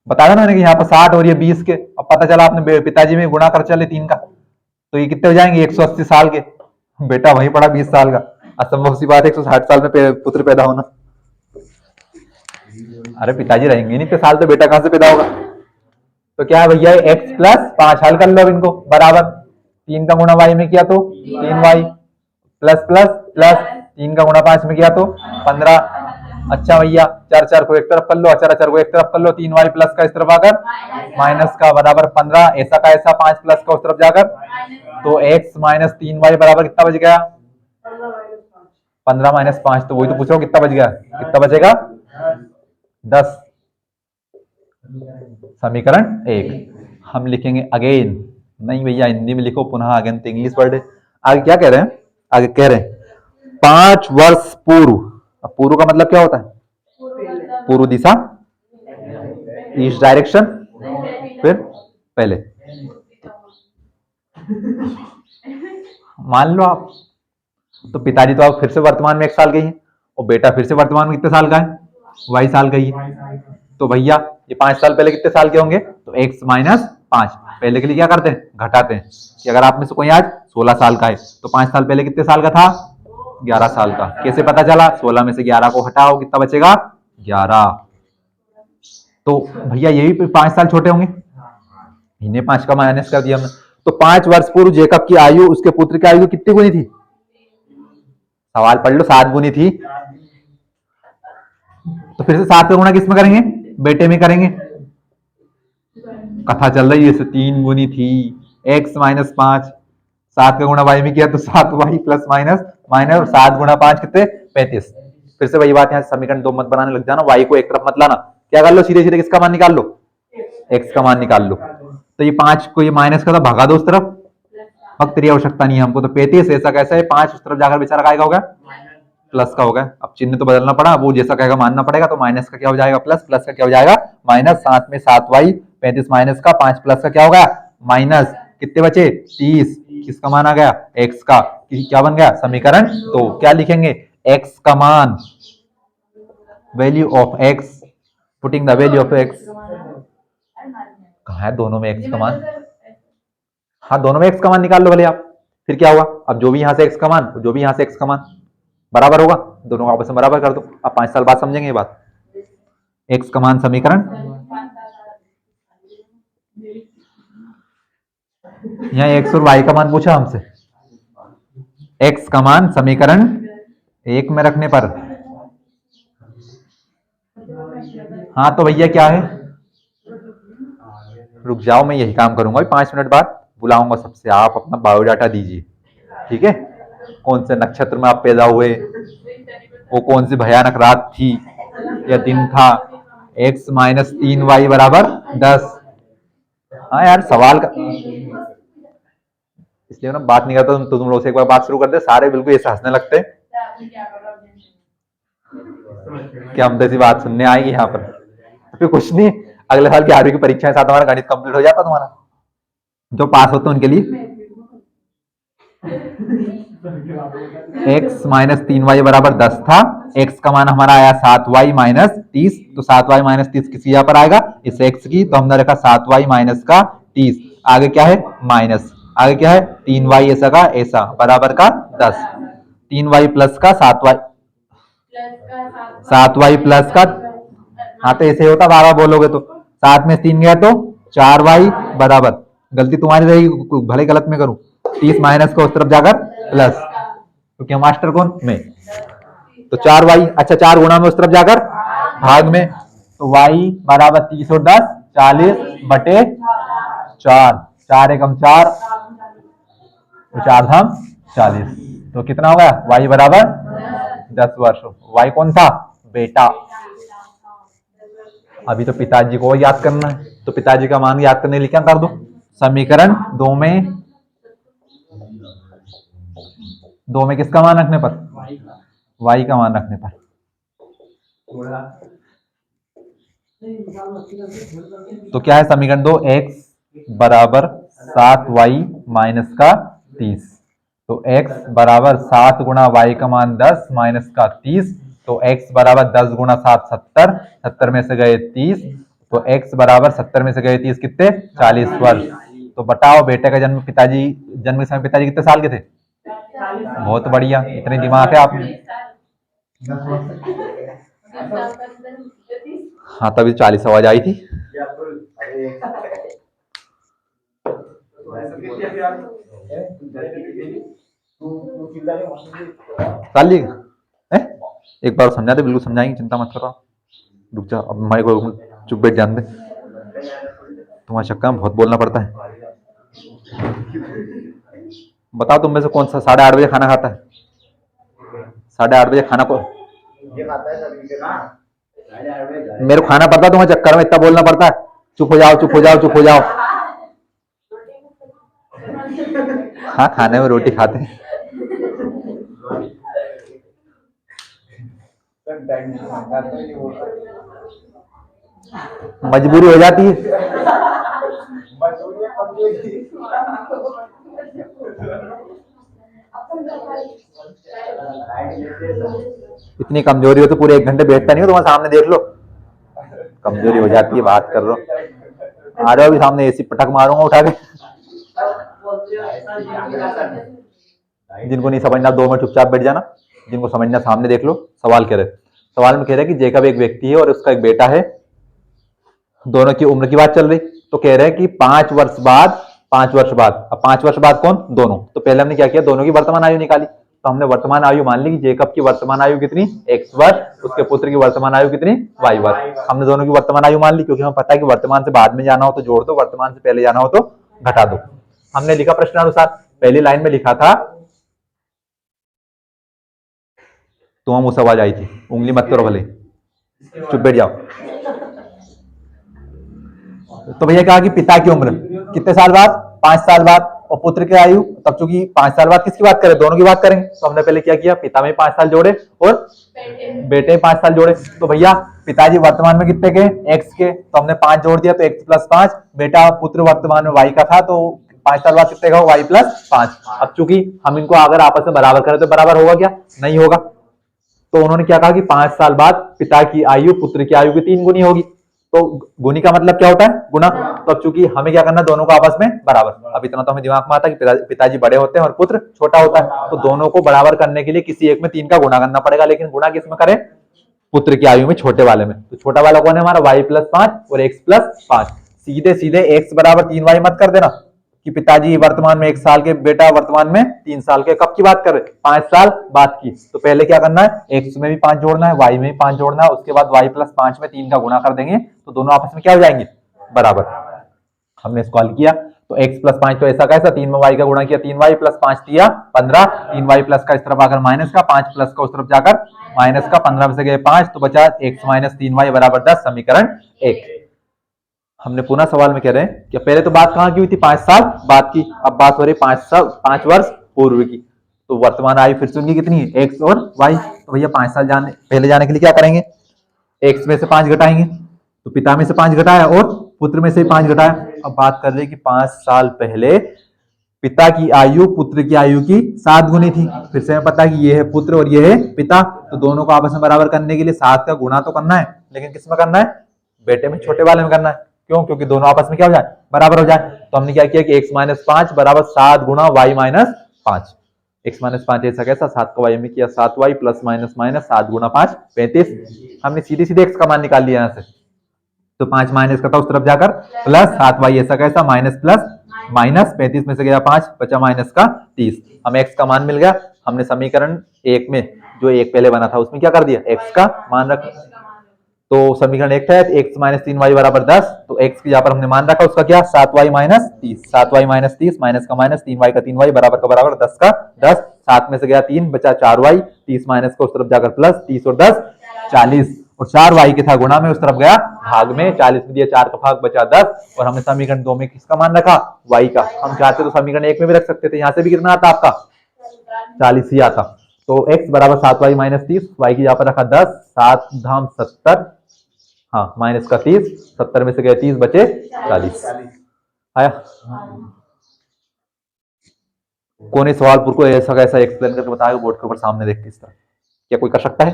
बताया ना मैंने कि यहाँ पर 60 और ये 20 के। अब पता चला आपने पिताजी में गुणा कर चले 3 का, तो ये कितने हो जाएंगे, 180 साल के। बेटा वहीं पड़ा 20 साल का। असंभव सी बात है 160 साल में पुत्र पैदा होना। अरे पिताजी रहेंगे नहीं इतने साल तो बेटा कहां से पैदा होगा। तो क्या है भैया, x+5 हल कर लो इनको बराबर। 3 का गुणा y में किया तो 3y, प्लस प्लस प्लस 3 का गुणा 5 में किया तो 15। अच्छा भैया, चार चार को एक तरफ कर लो, अचार अचार को एक तरफ कर लो, 3y प्लस का इस तरफ आकर माइनस का बराबर 15, ऐसा का ऐसा 5 प्लस का उस तरफ जाकर, तो x - 3y बराबर कितना बच गया, 15 - 5। तो वही तो पूछो कितना बच गया, कितना बचेगा, 10। समीकरण 1 हम लिखेंगे अगेन, नहीं भैया हिंदी में लिखो पुनः, अगेन तो इंग्लिश वर्ड है। आगे क्या कह रहे हैं, आगे कह रहे हैं 5 वर्ष पूर्व। अब पूर्व का मतलब क्या होता है, पूर्व दिशा, ईस्ट डायरेक्शन, फिर पहले। मान लो आप, तो पिताजी तो आप फिर से वर्तमान में 1 साल के ही हैं, और बेटा फिर से वर्तमान में कितने साल का है, 22 साल का ही है। तो भैया ये 5 साल पहले कितने साल के होंगे, तो x - 5। पहले के लिए क्या करते हैं, घटाते हैं, कि अगर आप में से कोई आज 16 साल का है तो 5 साल पहले कितने साल का था, 11 साल का। कैसे पता चला, 16 में से 11 को हटाओ, कितना बचेगा, 11। तो भैया ये भी 5 साल छोटे होंगे, इन्हें 5 का माइनस कर दिया हमने। तो 5 वर्ष पूर्व जेकब की आयु उसके पुत्र की आयु कितनी गुनी थी, सवाल पढ़ लो, 7 गुनी थी। तो फिर से 7 का गुणा किसमें करेंगे, बेटे में करेंगे। कथा चल रही है, 3 गुनी थी, x - 5, 7 का गुणा y में किया तो 7y प्लस माइनस माइनस 7 गुणा 5 कितने, 35। फिर से वही बात है, समीकरण 2 मत बनाने लग जाना, y को एक तरफ मत लाना। क्या कर लो, सीधे सीधे किसका मान निकाल लो, x का मान निकाल लो। तो ये 5 को ये माइनस का था, भगा दो उस तरफ, वक्त तेरी आवश्यकता नहीं है हमको। तो 35 ऐसा कैसा है, 5 उस तरफ जाकर बेचारा का होगा प्लस का होगा। अब चिन्ह तो बदलना पड़ा, वो जैसा कहेगा मानना पड़ेगा। तो माइनस का क्या हो जाएगा प्लस, प्लस का क्या हो जाएगा माइनस, 7 में 7y, 35 माइनस का 5 प्लस का क्या होगा माइनस, कितने बचे 30। किसका मान आ गया, x का। क्या बन गया समीकरण 2। क्या लिखेंगे, x का मान, value of x, putting the value of x। कहा है दोनों में x का मान, हाँ दोनों में x का मान निकाल लो भले आप। फिर क्या हुआ, अब जो भी यहां से x का मान, जो भी यहां से x का मान बराबर होगा, दोनों को आपस में बराबर कर दो। अब 5 साल बाद समझेंगे ये बात। x का मान समीकरण यहाँ एक्स और वाई का मान पूछा हमसे। एक्स का मान समीकरण 1 में रखने पर, हाँ तो भैया क्या है, रुक जाओ मैं यही काम करूंगा 5 मिनट बाद बुलाऊंगा सबसे, आप अपना बायोडाटा दीजिए, ठीक है। कौन से नक्षत्र में आप पैदा हुए, वो कौन सी भयानक रात थी या दिन था, x माइनस 3y बराबर 10। हाँ यार सवाल का इसलिए ना बात नहीं करता, तुम लोग से एक बार बात शुरू कर दे सारे बिल्कुल ऐसे हंसने लगते हैं कि हम जैसी बात सुनने आएगी यहाँ पर। तो फिर कुछ नहीं, अगले साल की 8वीं की परीक्षा के साथ हमारा गणित कंप्लीट हो जाता तुम्हारा, जो पास होते हैं उनके लिए। x माइनस 3y बराबर 10 था, x का मान हमारा आया 7y माइनस 30, तो 7y माइनस 30 किसी यहाँ पर आएगा इस x की, तो हमने रखा 7y माइनस का 30, आगे क्या है माइनस, आगे क्या है 3y ऐसा का ऐसा बराबर का 10, 3y प्लस का 7y प्लस का, हाँ तो ऐसे होता बार बार बोलोगे तो 7 में 3 गया तो 4y बराबर, गलती तुम्हारी रहेगी भले गलत में करूं, 30 माइनस को उस तरफ जाकर प्लस, तो क्या मास्टर कौन मैं, तो 4y, अच्छा 4 गुणा में उस तरफ जाकर भाग में, तो y बराबर 30 और 10 40 बटे 4, 4 एकम 4 तो 4 धाम 40, तो कितना होगा y बराबर 10 वर्ष। y कौन था बेटा, अभी तो पिताजी को याद करना है, तो पिताजी का मान याद करने के लिए क्या कर दो, समीकरण 2 में किसका मान रखने पर, y का मान रखने पर, तो क्या है समीकरण 2, x बराबर 7y माइनस का 30, तो x बराबर 7 गुणा y का मान 10 माइनस का 30, तो x बराबर 10 गुणा 7 70, 70 में से गए 30, तो x बराबर 70 में से गए 30 कितने 40 वर्ष। तो बताओ बेटे का जन्म जन्म के समय पिताजी कितने साल के थे, बहुत बढ़िया, इतने दिमाग है आप में। हाँ तभी 40 आवाज आई थी। एक बार समझा दे, बिल्कुल समझाएंगे, चिंता मत करो, रुक जा अब हमारे को चुप बैठ जान दे, तुम्हारे चक्कर में बहुत बोलना पड़ता है। बताओ तुम में से कौन सा 8:30 बजे खाना खाता है, 8:30 बजे खाना को मेरे को खाना पड़ता है, तुम्हारे चक्कर में इतना बोलना पड़ता है, चुप हो जाओ चुप हो जाओ चुप हो जाओ। हाँ खाने में रोटी खाते हैं, मजबूरी हो जाती है। इतनी कमजोरी हो तो पूरे 1 घंटे बैठता नहीं हो, तुम्हारे सामने देख लो, कमजोरी हो जाती है, बात कर रहा हूँ, आ जाओ अभी सामने, एसी पटक मारूंगा उठा के। जिनको नहीं समझना 2 मिनट चुपचाप बैठ जाना, जिनको समझना सामने देख लो। सवाल कह रहे, सवाल में कह रहे कि जेकब एक व्यक्ति है और उसका एक बेटा है, दोनों की उम्र की बात चल रही, तो कह रहे हैं कि 5 वर्ष बाद, 5 वर्ष बाद, अब 5 वर्ष बाद कौन, दोनों, तो पहले हमने क्या किया, दोनों की वर्तमान आयु निकाली, तो हमने वर्तमान आयु मान ली कि जेकब की वर्तमान आयु कितनी x वर्ष, उसके पुत्र की वर्तमान आयु कितनी y वर्ष, हमने दोनों की वर्तमान आयु मान ली, क्योंकि हमें पता है कि वर्तमान से बाद में जाना हो तो जोड़ दो, वर्तमान से पहले जाना हो तो घटा दो। हमने लिखा प्रश्नानुसार, पहली लाइन में लिखा था, तो हम उस आवाज आई थी, उंगली मत करो भले, चुप बैठ जाओ। तो भैया कहा कि पिता की उम्र कितने साल बाद, 5 साल बाद, और पुत्र की आयु, तब चूंकि 5 साल बाद किसकी बात करें, दोनों की बात करेंगे, तो हमने पहले क्या किया, पिता में 5 साल जोड़े और बेटे में 5 साल जोड़े, तो भैया पिताजी वर्तमान में कितने के, x के, तो हमने 5 जोड़ दिया, तो x प्लस 5, बेटा पुत्र वर्तमान में y का था, तो 5 साल बाद कितने का होगा, y प्लस 5। अब चूंकि हम इनको अगर आपस में बराबर करें तो बराबर होगा क्या, नहीं होगा, तो उन्होंने क्या कहा कि 5 साल बाद पिता की आयु पुत्र की आयु की 3 गुनी होगी, तो गुनी का मतलब क्या होता है, गुना, तो अब चूंकि हमें क्या करना, दोनों को आपस में बराबर, अब इतना तो हमें दिमाग में आता है कि पिताजी बड़े होते हैं और पुत्र छोटा होता है, तो दोनों को बराबर करने के लिए किसी एक में 3 का गुना करना पड़ेगा, लेकिन गुना किस में करें, पुत्र की आयु में, छोटे वाले में, तो छोटा वाला कौन है हमारा y प्लस 5 और x प्लस 5, सीधे सीधे x बराबर 3y मत कर देना, कि पिताजी वर्तमान में 1 साल के, बेटा वर्तमान में 3 साल के। कब की बात कर रहे हैं? 5 साल बाद की। तो पहले क्या करना है, x में भी 5 जोड़ना है, y में भी 5 जोड़ना है, उसके बाद y प्लस 5 में 3 का गुणा कर देंगे तो दोनों आपस में क्या हो जाएंगे, बराबर। हमने इसको हल किया तो x प्लस 5 तो ऐसा कैसा, 3 में y का गुणा किया 3y प्लस 5 दिया 15, 3y प्लस का इस तरफ आकर माइनस का, 5 प्लस का उस तरफ जाकर माइनस का, 15 में से गए 5 तो बचा x माइनस 3y बराबर 10, समीकरण 1। हमने पुनः सवाल में कह रहे हैं कि पहले तो बात कहां की हुई थी, 5 साल बाद की, अब बात हो रही 5 वर्ष पूर्व की। तो वर्तमान आयु फिर से उनकी कितनी है, x और y। तो भैया 5 साल जाने पहले जाने के लिए क्या करेंगे, x में से 5 घटाएंगे, तो पिता में से 5 घटाया और पुत्र में से 5 घटाया। अब बात कर रहे हैं कि 5 साल पहले पिता की आयु पुत्र की आयु की 7 गुनी थी। फिर से हमें पता है कि ये है पुत्र और ये है पिता, तो दोनों को आपस में बराबर करने के लिए 7 का गुणा तो करना है, लेकिन किस में करना है, बेटे में, छोटे वाले में करना है। क्यों? क्योंकि दोनों आपस में क्या हो जाए, बराबर हो जाए। तो हमने क्या किया कि x माइनस 5 बराबर 7 गुणा y माइनस 5। x माइनस 5 ऐसा कैसा, 7 का y में किया 7y प्लस माइनस माइनस 7 गुणा 5 35। हमने सीधे सीधे x का मान निकाल लिया यहाँ से, तो 5 माइनस का था उस तरफ जाकर प्लस 7y ऐसा कैसा, माइनस प्लस माइनस 35 में से गया 5 बचा माइनस का 30। हमें x का मान मिल गया। हमने समीकरण 1 में जो एक पहले बना था उसमें क्या कर दिया, x का मान रख, तो समीकरण 1 था x माइनस 3y बराबर 10, तो x की यहाँ पर हमने मान रखा, उसका क्या 7y minus 30, 7y minus 30 minus का माइनस 3y का 3y बराबर का बराबर 10 का 10, 7 में से गया 3 बचा 4y, 30 माइनस का उस तरफ जाकर प्लस 30 और 10 40, और 4y के था गुणा में, उस तरफ गया भाग में, 40 में दिया 4 का भाग बचा 10। और हमने समीकरण 2 में किसका मान रखा, y का। हम चाहते तो समीकरण 1 में भी रख सकते थे, यहाँ से भी कितना आता आपका 40 ही आता। तो x बराबर 7y माइनस 30, y की यहाँ पर रखा 10, 7 धाम 70, हाँ माइनस का 30, 70 में से गए 30 बचे 40। आया? कौन इस सवाल को ऐसा कैसा एक्सप्लेन करके बताएगा बोर्ड के ऊपर सामने देख के इस तरह? क्या कोई कर सकता है?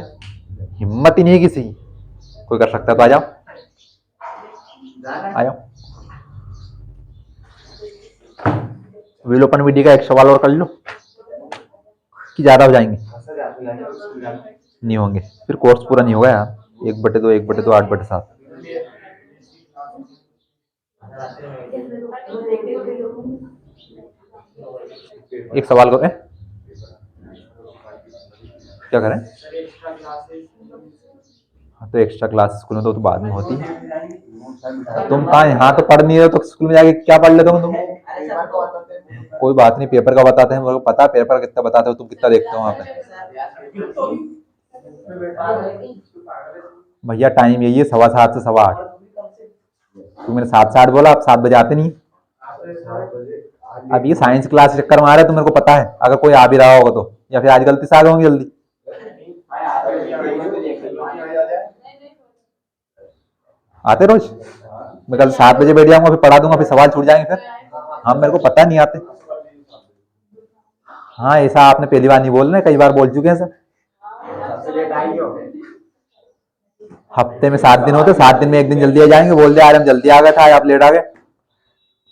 हिम्मत ही नहीं है किसी, कोई कर सकता है तो आ जाओ, आ जाओ। विलोपन विधि का एक सवाल और कर लो कि ज्यादा हो जाएंगे, नहीं होंगे, फिर कोर्स पूरा नहीं होगा यार। 1/2 1/2 8/7। एक सवाल को क्या करें, हाँ तो एक्स्ट्रा क्लास स्कूल में तो बाद में होती है। तुम कहाँ यहाँ तो पढ़ नहीं रहे तो स्कूल में जाके क्या पढ़ लेते हो तुम? कोई बात नहीं, पेपर का बताते हैं, मुझे पता है पेपर कितना बताते हो, तुम कितना देखते हो वहां पे। भैया टाइम यही है 7:15 से 7:15। तू मैंने 7 से 8 बोला, आप 7 बजे आते नहीं। अब ये साइंस क्लास चक्कर मारे तो मेरे को पता है, अगर कोई आ भी रहा होगा तो, या फिर आज गलती से आ गए होंगे जल्दी। आते रोज? मैं कल 7 बजे बैठ जाऊंगा, फिर पढ़ा दूंगा, फिर सवाल छूट जाएंगे फिर। हाँ मेरे को पता नहीं आते। हाँ ऐसा आपने पहली बार नहीं बोल रहे, कई बार बोल चुके हैं सर। हफ्ते में 7 दिन होते, 7 दिन में 1 दिन जल्दी आ जाएंगे, बोल दे आज हम जल्दी आ गए था, आप लेट आ गए।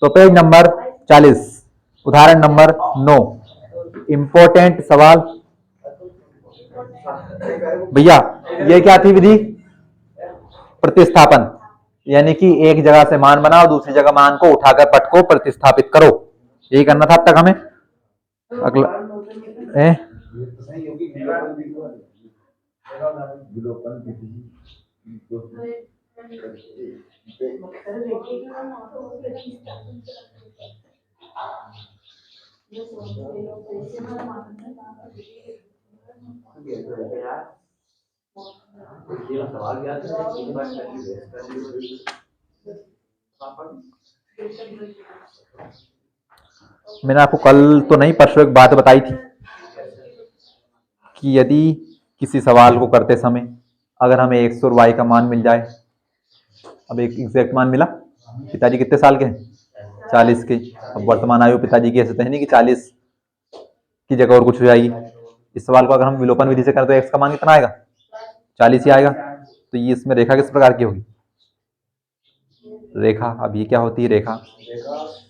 तो पेज नंबर 40, उदाहरण नंबर 9, इंपॉर्टेंट सवाल। भैया ये क्या थी विधि, प्रतिस्थापन, यानी कि एक जगह से मान बनाओ, दूसरी जगह मान को उठाकर पट को प्रतिस्थापित करो, यही करना था अब तक हमें। अगला मैंने आपको कल तो नहीं परसों एक बात बताई थी कि यदि किसी सवाल को करते समय अगर हमें x और y का मान मिल जाए, अब एक एग्जैक्ट मान मिला, पिताजी कितने साल के हैं, 40 के। अब वर्तमान आयु पिताजी की ऐसे तो है नहीं कि 40 की जगह और कुछ हो जाएगी। इस सवाल को अगर हम विलोपन विधि से करें तो x का मान कितना आएगा, 40 ही आएगा। तो ये इसमें रेखा किस प्रकार की होगी, रेखा। अब ये क्या होती है Rekha,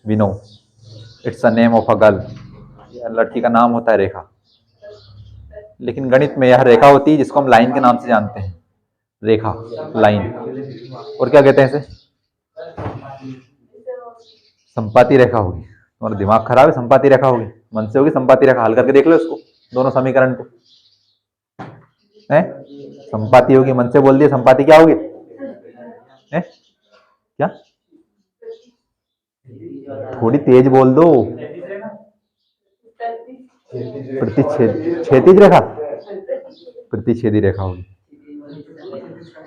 we know it's a name of a girl, लड़की का नाम होता है रेखा। लेकिन गणित में यह रेखा होती है जिसको हम लाइन के नाम से जानते हैं, रेखा, लाइन। और क्या कहते हैं इसे, संपाती रेखा होगी। तुम्हारा दिमाग खराब है, संपाती रेखा होगी, मन से होगी संपाती रेखा, हल करके देख लो इसको, दोनों समीकरण को है। संपाती होगी, मन से बोल दिया, संपाती क्या होगी है क्या? थोड़ी तेज बोल दो। क्षैतिज रेखा, प्रतिच्छेदी रेखा होगी।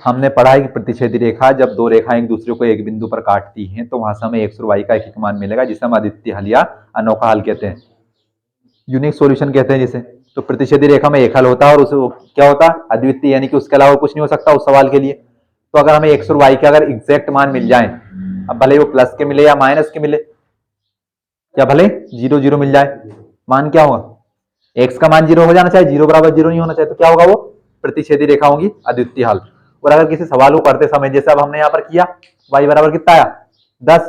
हमने पढ़ा है कि प्रतिच्छेदी रेखा जब दो रेखाएं एक दूसरे को एक बिंदु पर काटती हैं तो वहां से हमें x और y का एक मान मिलेगा, जिसे हम अद्वितीय हल या अनोखा हल कहते हैं, यूनिक सॉल्यूशन कहते हैं जिसे। तो प्रतिच्छेदी रेखा में एक हल होता है और उसे क्या होता है, अद्वितीय, यानी कि उसके अलावा कुछ नहीं हो सकता उस सवाल के लिए। तो अगर हमें x और y के अगर एग्जैक्ट मान मिल जाए, अब भले वो प्लस के मिले या माइनस के मिले, या भले 0 0 मिल जाए, मान क्या होगा, x का मान 0 हो जाना चाहिए, 0 बराबर 0 नहीं होना चाहिए, तो क्या होगा, वो प्रतिच्छेदी रेखा होगी, अद्वितीय हल। और अगर किसी सवाल को करते समय, जैसे अब हमने यहाँ पर किया, y बराबर कितना आया 10,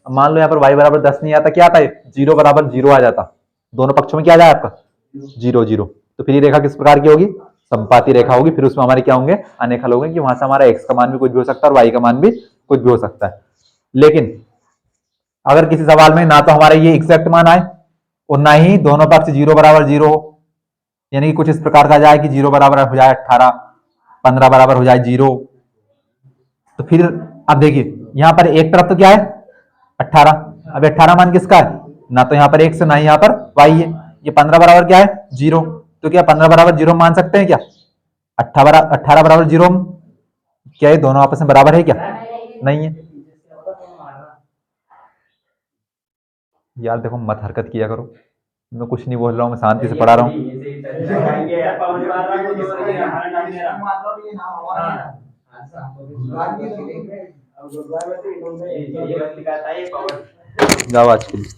मान लो यहाँ पर y बराबर 10 नहीं आता, क्या आता है 0 बराबर 0 आ जाता, दोनों पक्षों में क्या आ जाए आपका 0 0, तो फिर ये रेखा किस प्रकार की होगी, संपाती रेखा होगी। फिर उसमें हमारे क्या होंगे, अनेक हल होंगे, कि वहां से हमारा x का मान भी कुछ भी हो सकता है और y का मान भी कुछ भी हो सकता है। लेकिन अगर किसी सवाल में ना तो हमारे ये एग्जैक्ट मान आए और ना ही दोनों पक्ष 0 बराबर 0 हो, यानी कि कुछ इस प्रकार का जाए कि 0 बराबर हो जाए 18, 15 बराबर हो जाए 0, तो फिर अब देखिए यहां पर एक तरफ तो क्या है 18, अब 18 मान किसका है, ना तो यहाँ पर x है ना ही यहाँ पर y है, ये 15 बराबर क्या है 0, तो क्या 15 बराबर 0 मान सकते हैं क्या, 18 बराबर 0, क्या ये दोनों आपस में बराबर है क्या, नहीं है। यार देखो मत हरकत किया करो, मैं कुछ नहीं बोल रहा हूँ, मैं शांति से पढ़ा रहा हूँ। जाओ आज के लिए